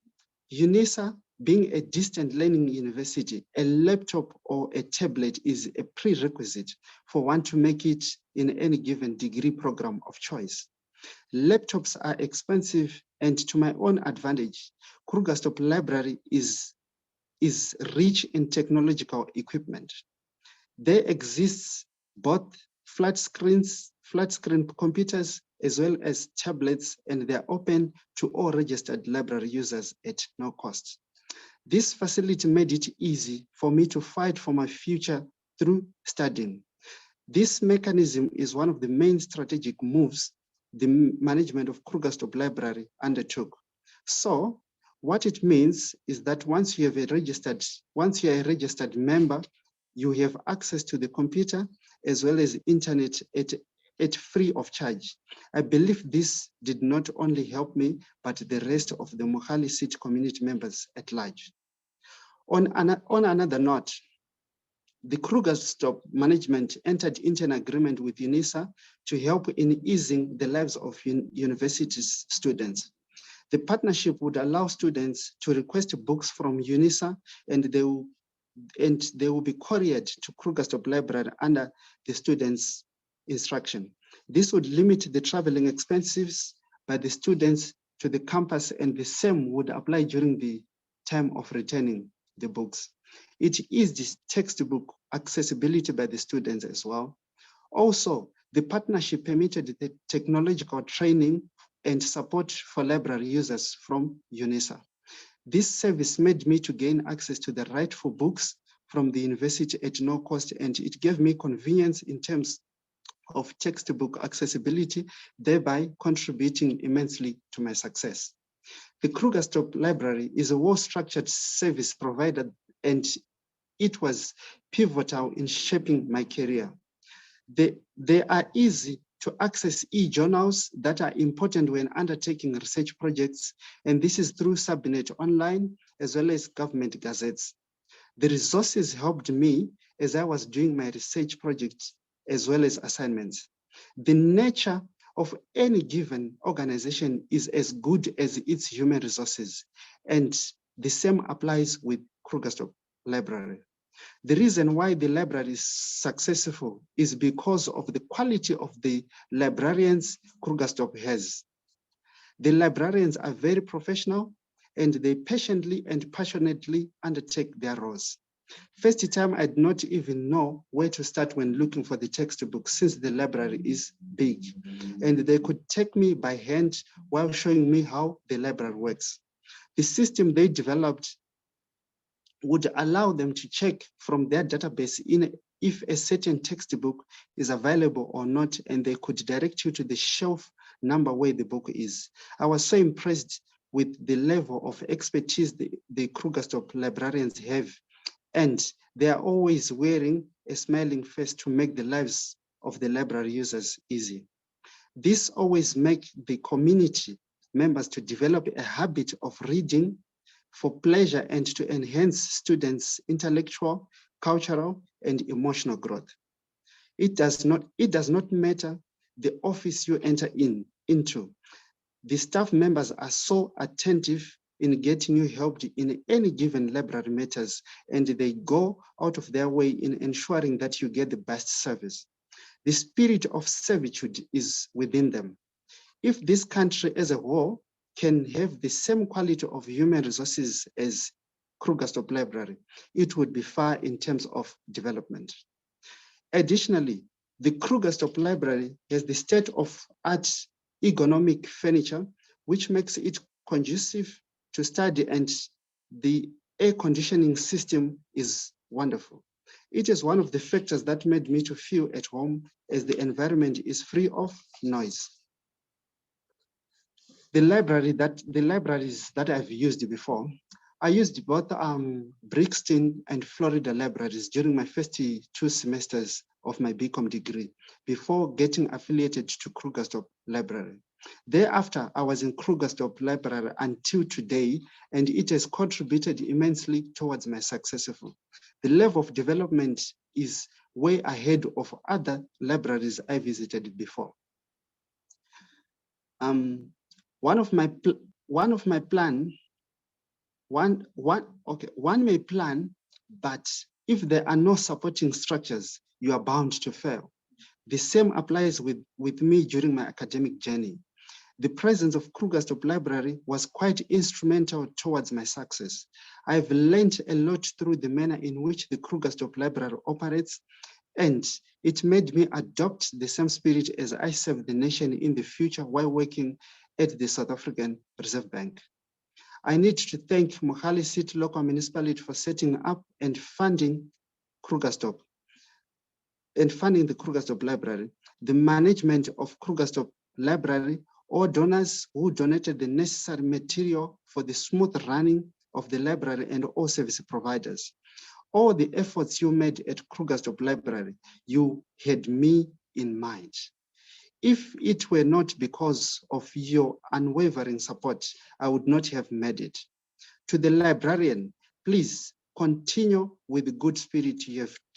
UNISA being a distant learning university, a laptop or a tablet is a prerequisite for one to make it in any given degree program of choice. Laptops are expensive, and to my own advantage, Krugersdorp Library is rich in technological equipment. There exists both flat screen computers as well as tablets, and they're open to all registered library users at no cost. This facility made it easy for me to fight for my future through studying. This mechanism is one of the main strategic moves the management of Krugersdorp Library undertook. So what it means is that once you're a registered member, you have access to the computer as well as internet at free of charge. I believe this did not only help me, but the rest of the Mohali City community members at large. On another note, the Krugersdorp management entered into an agreement with UNISA to help in easing the lives of university students. The partnership would allow students to request books from UNISA, and they will be couriered to Krugersdorp Library under the students' instruction. This would limit the traveling expenses by the students to the campus, and the same would apply during the time of returning the books. It is this textbook accessibility by the students as well. Also, the partnership permitted the technological training and support for library users from UNISA. This service made me to gain access to the rightful books from the university at no cost, and it gave me convenience in terms of textbook accessibility, thereby contributing immensely to my success. The Krugersdorp Library is a well-structured service provider, and it was pivotal in shaping my career. They are easy to access e-journals that are important when undertaking research projects, and this is through Subnet Online as well as government gazettes. The resources helped me as I was doing my research projects as well as assignments. The nature of any given organization is as good as its human resources, and the same applies with Krugersdorp Library. The reason why the library is successful is because of the quality of the librarians Krugersdorp has. The librarians are very professional, and they patiently and passionately undertake their roles. First time, I did not even know where to start when looking for the textbook, since the library is big, and they could take me by hand while showing me how the library works. The system they developed would allow them to check from their database if a certain textbook is available or not, and they could direct you to the shelf number where the book is. I was so impressed with the level of expertise the Krugersdorp librarians have, and they are always wearing a smiling face to make the lives of the library users easy. This always makes the community members to develop a habit of reading for pleasure and to enhance students' intellectual, cultural, and emotional growth. It does not matter the office you enter into. The staff members are so attentive in getting you helped in any given library matters, and they go out of their way in ensuring that you get the best service. The spirit of servitude is within them. If this country as a whole can have the same quality of human resources as Krugersdorp Library, it would be far in terms of development. Additionally, the Krugersdorp Library has the state-of-art ergonomic furniture, which makes it conducive to study, and the air conditioning system is wonderful. It is one of the factors that made me to feel at home, as the environment is free of noise. The libraries that I've used before, I used both Branston and Florida libraries during my first 2 semesters of my BCom degree before getting affiliated to Krugersdorp Library. Thereafter, I was in Krugersdorp Library until today, and it has contributed immensely towards my successful. The level of development is way ahead of other libraries I visited before. One may plan, but if there are no supporting structures, you are bound to fail. The same applies with me during my academic journey. The presence of Krugersdorp Library was quite instrumental towards my success. I've learned a lot through the manner in which the Krugersdorp Library operates, and it made me adopt the same spirit as I serve the nation in the future while working at the South African Reserve Bank. I need to thank Mohali City Local Municipality for setting up and funding Krugersdorp and funding the Krugersdorp Library, the management of Krugersdorp Library, or donors who donated the necessary material for the smooth running of the library, and all service providers. All the efforts you made at Krugersdorp Library, you had me in mind. If it were not because of your unwavering support, I would not have made it. To the librarian, please continue with the good spirit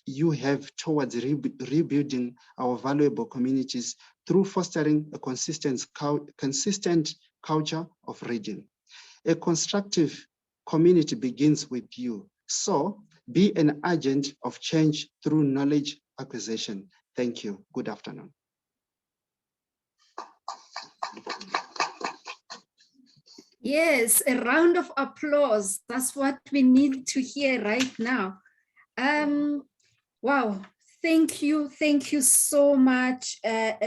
you have towards rebuilding our valuable communities through fostering a consistent culture of reading. A constructive community begins with you. So be an agent of change through knowledge acquisition. Thank you. Good afternoon. Yes, a round of applause. That's what we need to hear right now. Wow, thank you so much,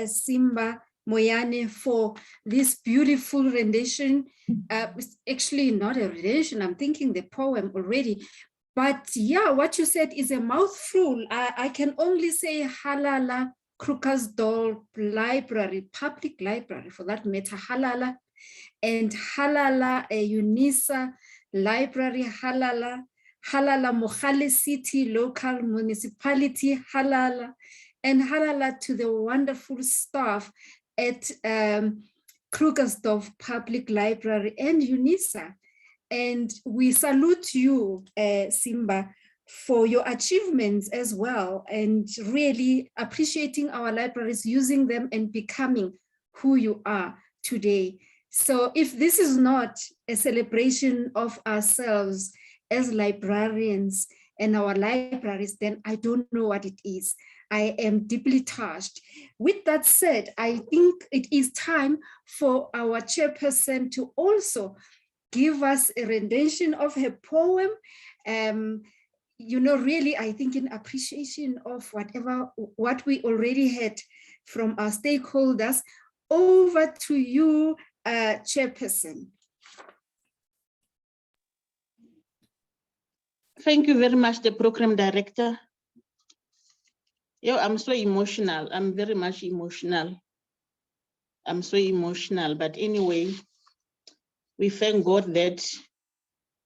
Simba Moyane, for this beautiful rendition. It's actually not a rendition, I'm thinking the poem already. But yeah, what you said is a mouthful. I can only say halala Krugersdorp Library, public library for that matter, halala. And halala UNISA Library, halala Mohale City Local Municipality, halala, and halala to the wonderful staff at Krugersdorp Public Library and UNISA. And we salute you, Simba, for your achievements as well, and really appreciating our libraries, using them and becoming who you are today. So if this is not a celebration of ourselves as librarians and our libraries, then I don't know what it is. I am deeply touched. With that said, I think it is time for our chairperson to also give us a rendition of her poem. You know, really, I think in appreciation of what we already had from our stakeholders. Over to you, Chairperson. Thank you very much, the Program Director. Yo, I'm so emotional. I'm very much emotional. I'm so emotional, but anyway, we thank God that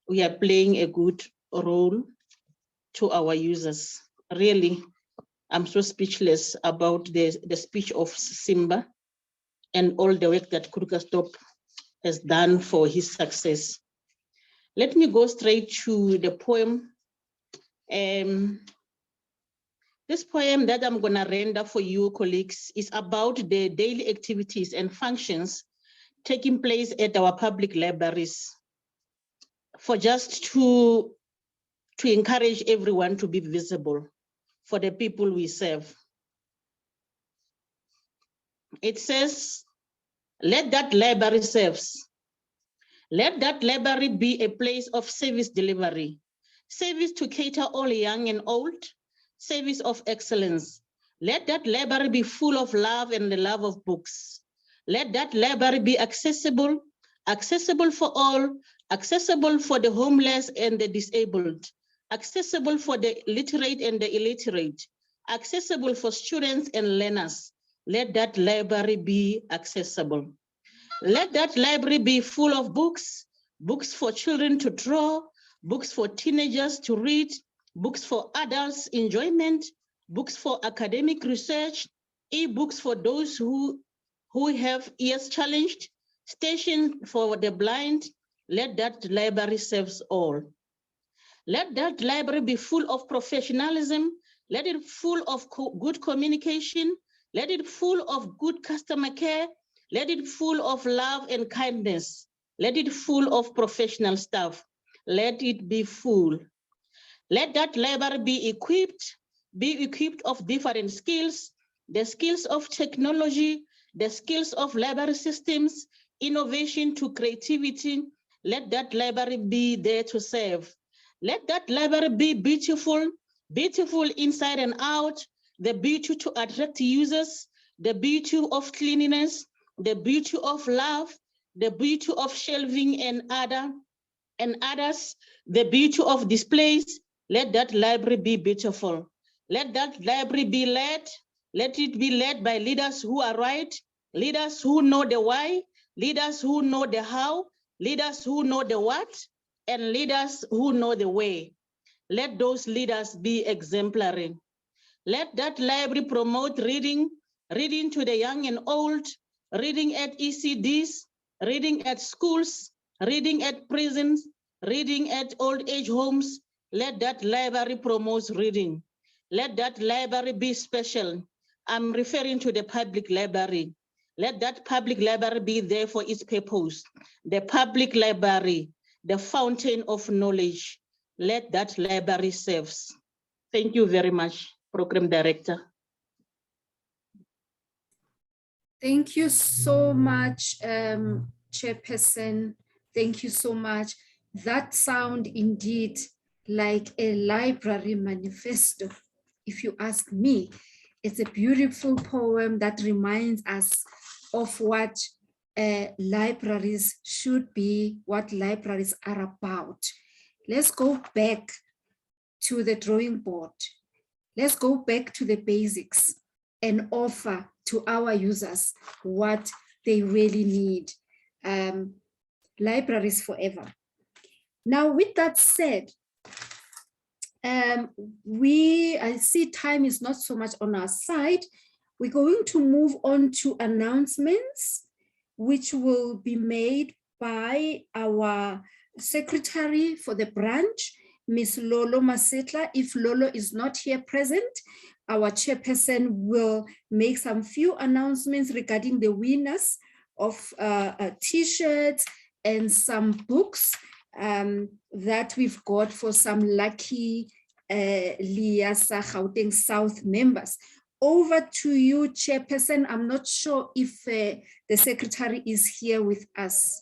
we are playing a good role to our users. Really, I'm so speechless about the speech of Simba and all the work that Krugerstop has done for his success. Let me go straight to the poem. This poem that I'm gonna render for you, colleagues, is about the daily activities and functions taking place at our public libraries for just to encourage everyone to be visible for the people we serve. It says, let that library serves. Let that library be a place of service delivery, service to cater all young and old, service of excellence. Let that library be full of love and the love of books. Let that library be accessible, accessible for all, accessible for the homeless and the disabled, accessible for the literate and the illiterate, accessible for students and learners. Let that library be accessible. Let that library be full of books, books for children to draw, books for teenagers to read, books for adults' enjoyment, books for academic research, e-books for those who have ears challenged, stations for the blind. Let that library serve all. Let that library be full of professionalism. Let it full of good communication. Let it full of good customer care. Let it full of love and kindness. Let it full of professional staff. Let it be full. Let that library be equipped of different skills, the skills of technology, the skills of library systems, innovation to creativity. Let that library be there to serve. Let that library be beautiful, beautiful inside and out, the beauty to attract users, the beauty of cleanliness, the beauty of love, the beauty of shelving and others, the beauty of displays. Let that library be beautiful. Let that library be led. Let it be led by leaders who are right, leaders who know the why, leaders who know the how, leaders who know the what, and leaders who know the way. Let those leaders be exemplary. Let that library promote reading, reading to the young and old, reading at ECDs, reading at schools, reading at prisons, reading at old age homes. Let that library promote reading. Let that library be special. I'm referring to the public library. Let that public library be there for its purpose. The public library, the fountain of knowledge. Let that library serve. Thank you very much, Program Director. Thank you so much, Chairperson. Thank you so much. That sound indeed like a library manifesto. If you ask me, it's a beautiful poem that reminds us of what libraries should be, what libraries are about. Let's go back to the drawing board. Let's go back to the basics and offer to our users what they really need. Libraries forever. Now, with that said, I see time is not so much on our side. We're going to move on to announcements, which will be made by our secretary for the branch, Ms. Lolo Masetla. If Lolo is not here present, our chairperson will make some few announcements regarding the winners of t-shirts and some books that we've got for some lucky Liasa Gauteng South members. Over to you, Chairperson. I'm not sure if the secretary is here with us.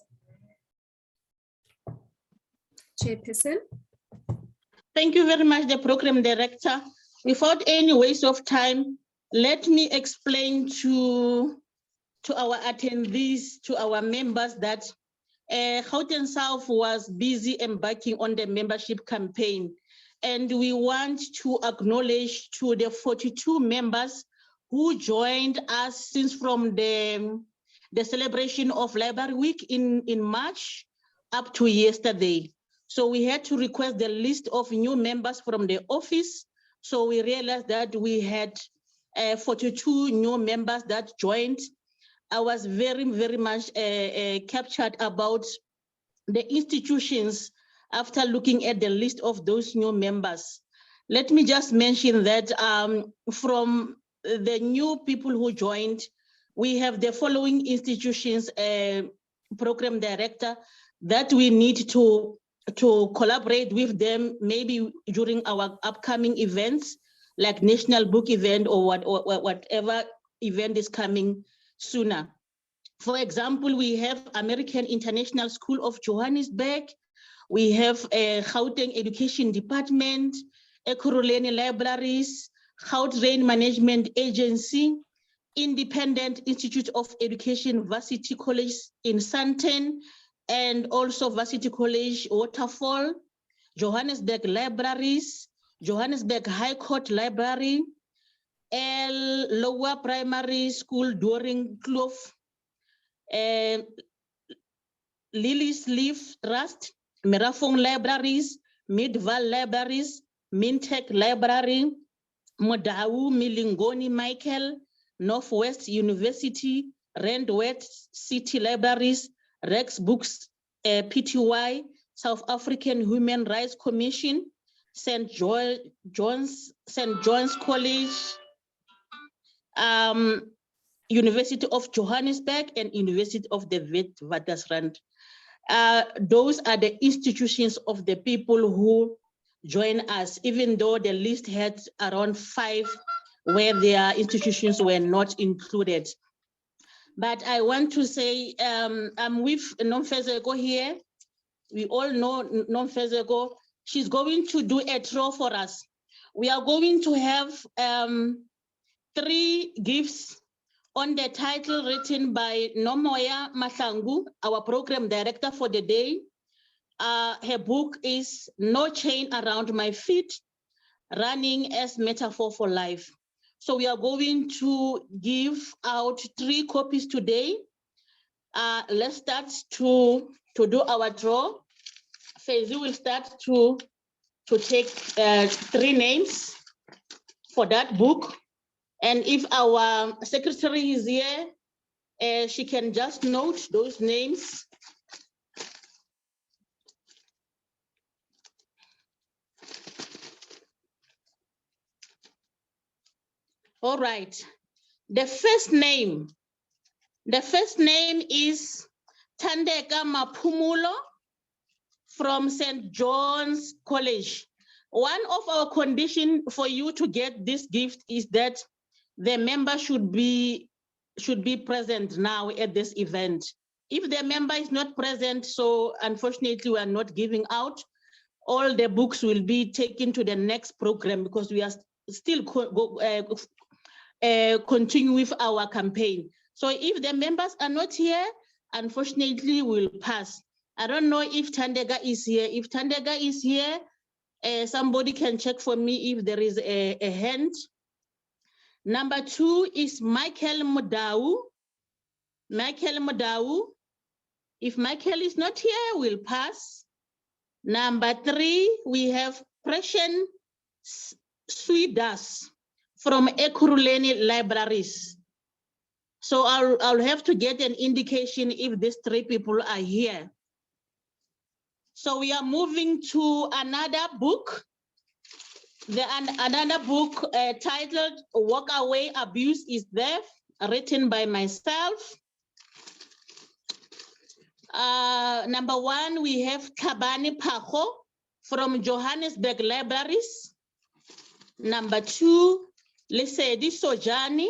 Chairperson. Thank you very much, the Program Director. Without any waste of time, let me explain to our attendees, to our members, that Gauteng South was busy embarking on the membership campaign. And we want to acknowledge to the 42 members who joined us since from the celebration of Library Week in March up to yesterday. So we had to request the list of new members from the office. So we realized that we had 42 new members that joined. I was very, very much captured about the institutions after looking at the list of those new members. Let me just mention that from the new people who joined, we have the following institutions, Program Director, that we need to collaborate with them maybe during our upcoming events, like National Book Event or whatever event is coming sooner. For example, we have American International School of Johannesburg, we have a Gauteng Education Department, Ekurhuleni Libraries, Gauteng Management Agency, Independent Institute of Education, Varsity College in Sandton, and also Varsity College Waterfall, Johannesburg Libraries, Johannesburg High Court Library, Lower Primary School Doringkloof, Lily's Leaf Trust, Merafong Libraries, Midval Libraries, Mintech Library, Mcdowell, Milingoni Michael, Northwest University, Randwest City Libraries, Rex Books, PTY, South African Human Rights Commission, St. John's College, University of Johannesburg, and University of the Witwatersrand. Those are the institutions of the people who join us, even though the list had around 5 where their institutions were not included. But I want to say, I'm with Nomfezeko here. We all know Nomfezeko. She's going to do a draw for us. We are going to have 3 gifts on the title written by Nomoya Mahlangu, our Program Director for the day. Her book is No Chain Around My Feet, Running as Metaphor for Life. So we are going to give out 3 copies today. Let's start to do our draw. Faizu will start to take 3 names for that book. And if our secretary is here, she can just note those names. All right, the first name is Thandeka Maphumulo from St. John's College. One of our conditions for you to get this gift is that the member should be present now at this event. If the member is not present, so unfortunately we are not giving out. All the books will be taken to the next program because we are still continue with our campaign. So if the members are not here, unfortunately we'll pass. I don't know if Thandeka is here. If Thandeka is here, somebody can check for me if there is a hand. Number 2 is Michael Mcdowell. Michael Mcdowell. If Michael is not here, we'll pass. Number 3, we have Preshen Sweedas from Ekurhuleni Libraries. So I'll have to get an indication if these 3 people are here. So we are moving to another book. Another book titled Walk Away, Abuse is Death, written by myself. Number 1, we have Tabani Pacho from Johannesburg Libraries. Number 2, Lesedi Sojani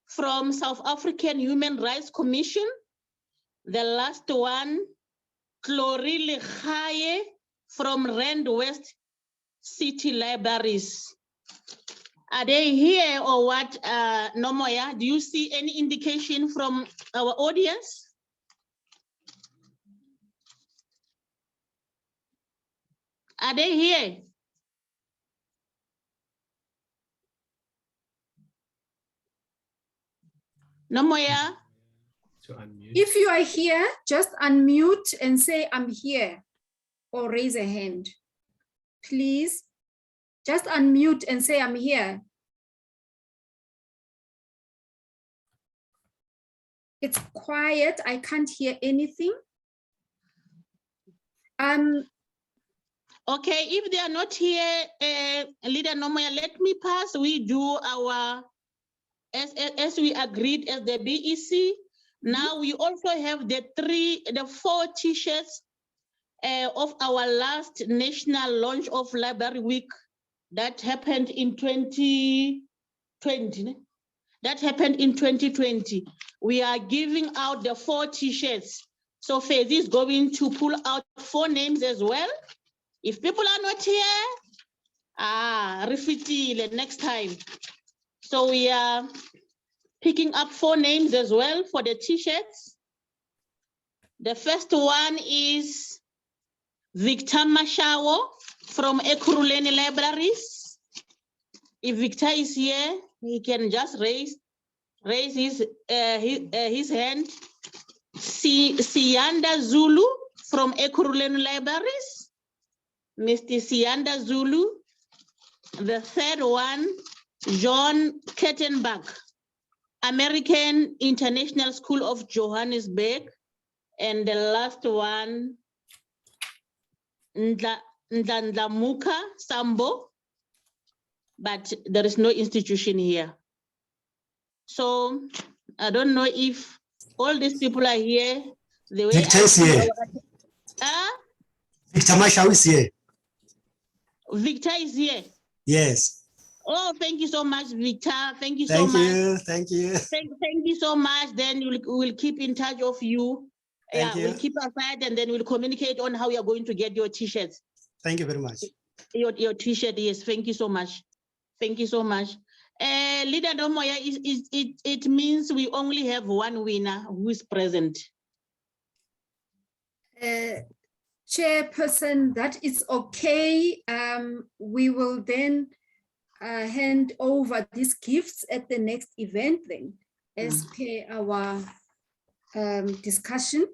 from South African Human Rights Commission. The last one, Chloe Lekhaye from Rand West City Libraries. Are they here or what, Nomoya? Do you see any indication from our audience? Are they here? Nomoya? If you are here, just unmute and say, I'm here, or raise a hand. Please, just unmute and say, I'm here. It's quiet, I can't hear anything. Okay, if they are not here, Leader Nomoya, let me pass. We do our, as we agreed as the BEC. Now we also have the 4 t-shirts of our last national launch of Library Week that happened in 2020. That happened in 2020. We are giving out the 4 t-shirts. So Fezi is going to pull out 4 names as well. If people are not here, refitile next time. So we are picking up 4 names as well for the t-shirts. The first one is Victor Machado from Ekurhuleni Libraries. If Victor is here, he can just raise his hand. Sianda Zulu from Ekurhuleni Libraries. Mr. Sianda Zulu. The third one, John Kettenbach, American International School of Johannesburg. And the last one, Ndlamuka Sambo, but there is no institution here. So I don't know if all these people are here. Victor is here. Victor Machado is here. Victor is here. Yes. Oh, thank you so much, Victor. Thank you so much. Thank you. Thank you so much. Then we'll keep in touch of you. Thank you. We'll keep aside and then we'll communicate on how you're going to get your t-shirts. Thank you very much. Your t-shirt, yes. Thank you so much. Thank you so much. Leader Nomoya, it means we only have one winner who is present. Chairperson, that is okay. We will then hand over these gifts at the next event then, as per our discussion.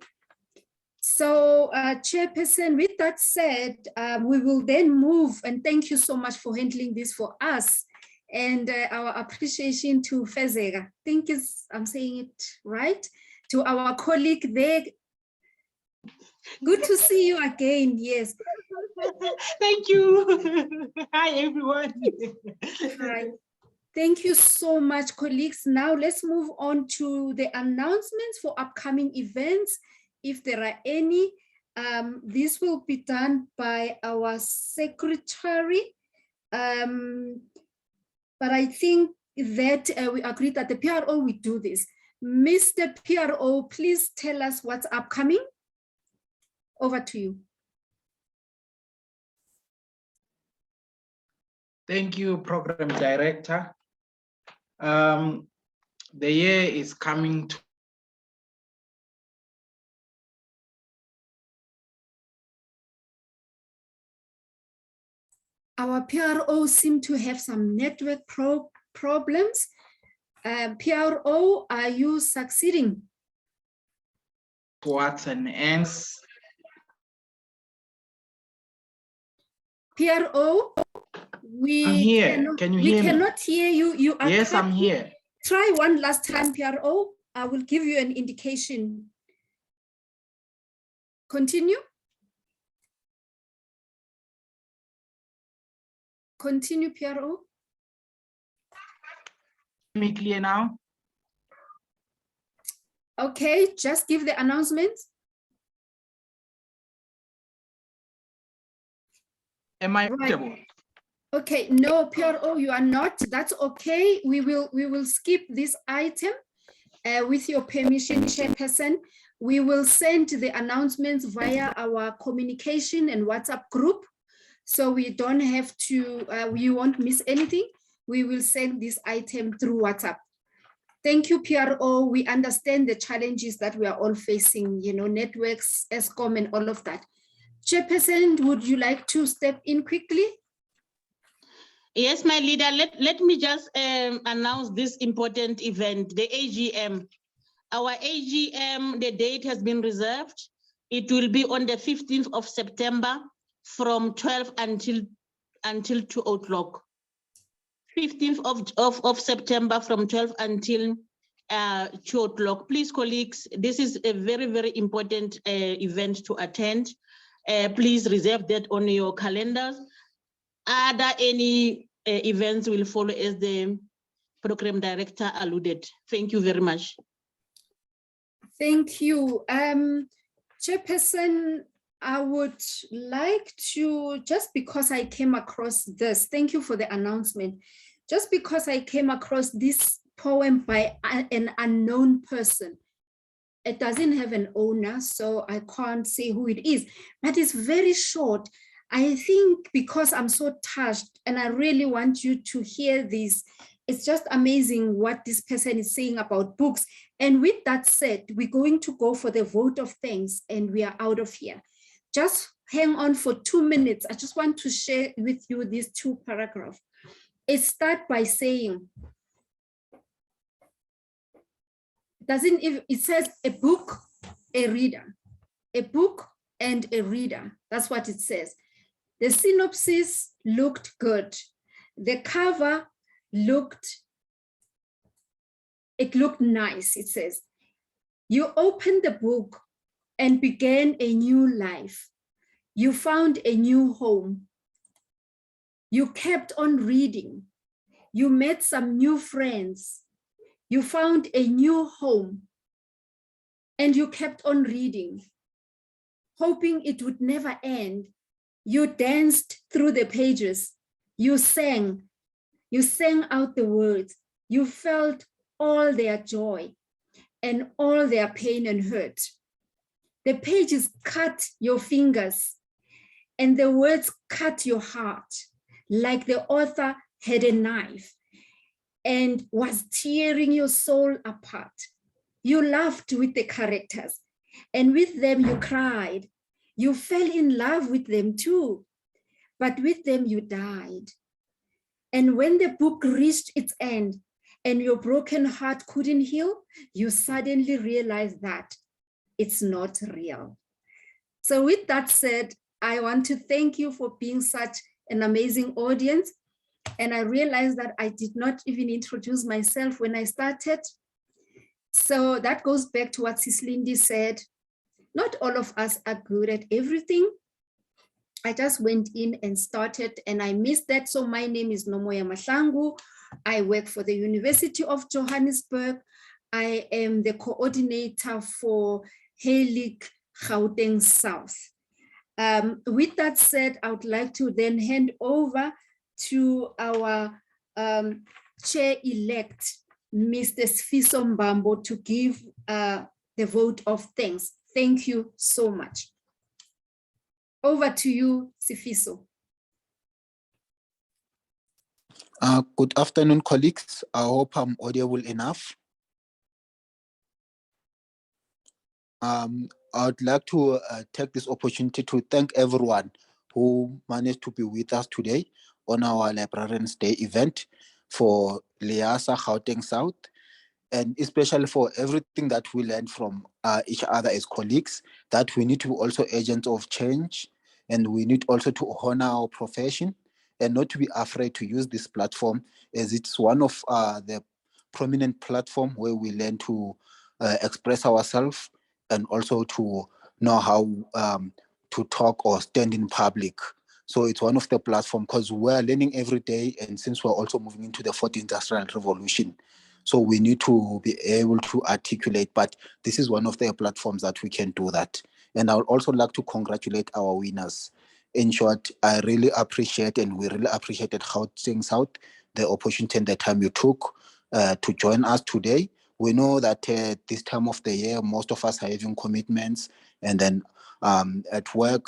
So Chairperson, with that said, we will then move, and thank you so much for handling this for us, and our appreciation to Fezega. I think I'm saying it right, to our colleague there. Good to see you again, yes. Thank you. Hi, everyone. Hi. Thank you so much, colleagues. Now let's move on to the announcements for upcoming events. If there are any, this will be done by our secretary. But I think that we agreed that the PRO will do this. Mr. PRO, please tell us what's upcoming. Over to you. Thank you, Program Director. The year is coming to our PRO seem to have some network problems. PRO, are you succeeding? towards an end. PRO, I'm here. Can you hear me? We cannot hear you. You are Yes, I'm here. Try one last time, PRO. I will give you an indication. Continue. Continue, PRO. Me clear now? Okay, just give the announcement. Am I audible? Okay, no, PRO, you are not. That's okay. We will skip this item with your permission, Chairperson. We will send the announcements via our communication and WhatsApp group. So we don't have to, we won't miss anything. We will send this item through WhatsApp. Thank you, PRO. We understand the challenges that we are all facing, you know, networks, ESCOM, and all of that. Chairperson, would you like to step in quickly? Yes, my leader, let me just announce this important event, the AGM. Our AGM, the date has been reserved. It will be on the 15th of September from 12 until 2 o'clock. 15th of September from 12 until 2 o'clock. Please, colleagues, this is a very, very important event to attend. Please reserve that on your calendars. Are there any events will follow as the program director alluded? Thank you very much. Thank you. Chairperson, I would like to, just because I came across this, thank you for the announcement. Just because I came across this poem by an unknown person, it doesn't have an owner, so I can't say who it is, but it's very short. I think because I'm so touched and I really want you to hear this, it's just amazing what this person is saying about books. And with that said, we're going to go for the vote of thanks and we are out of here. Just hang on for 2 minutes. I just want to share with you these 2 paragraphs. It starts by saying, it says a book, a reader, a book and a reader. That's what it says. The synopsis looked good. The cover looked nice. It says, you opened the book and began a new life. You found a new home. You kept on reading. You met some new friends. You found a new home and you kept on reading, hoping it would never end. You danced through the pages. You sang out the words. You felt all their joy and all their pain and hurt. The pages cut your fingers and the words cut your heart like the author had a knife and was tearing your soul apart. You laughed with the characters and with them you cried. You fell in love with them too, but with them you died. And when the book reached its end and your broken heart couldn't heal, you suddenly realized that it's not real. So with that said, I want to thank you for being such an amazing audience. And I realized that I did not even introduce myself when I started. So that goes back to what Sislindi said. Not all of us are good at everything. I just went in and started and I missed that. So my name is Nomoya Mahlangu. I work for the University of Johannesburg. I am the coordinator for HELIC Gauteng South. With that said, I would like to then hand over to our chair-elect, Mr. Sifiso Mbambo, to give the vote of thanks. Thank you so much. Over to you, Sifiso. Good afternoon, colleagues. I hope I'm audible enough. I would like to take this opportunity to thank everyone who managed to be with us today on our Librarians Day event for Liasa Gauteng South, and especially for everything that we learned from each other as colleagues, that we need to be also agents of change, and we need also to honor our profession and not to be afraid to use this platform, as it's one of the prominent platform where we learn to express ourselves and also to know how to talk or stand in public. So it's one of the platforms because we're learning every day, and since we're also moving into the 4th Industrial Revolution, so we need to be able to articulate, but this is one of the platforms that we can do that. And I would also like to congratulate our winners. In short, I really appreciate, and we really appreciated Gauteng South, the opportunity and the time you took to join us today. We know that this time of the year, most of us are having commitments and then at work,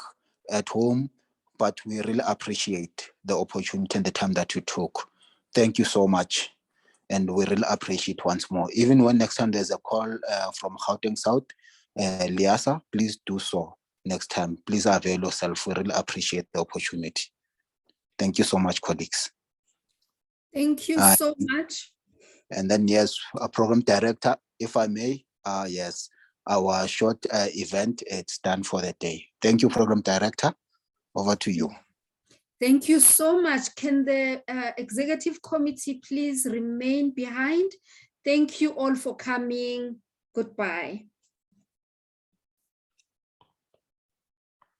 at home, but we really appreciate the opportunity and the time that you took. Thank you so much. And we really appreciate once more. Even when next time there's a call from Gauteng South, Liasa, please do so next time. Please avail yourself. We really appreciate the opportunity. Thank you so much, colleagues. Thank you so much. And then, yes, a program director, if I may, yes, our short event, it's done for the day. Thank you, program director. Over to you. Thank you so much. Can the executive committee please remain behind? Thank you all for coming. Goodbye.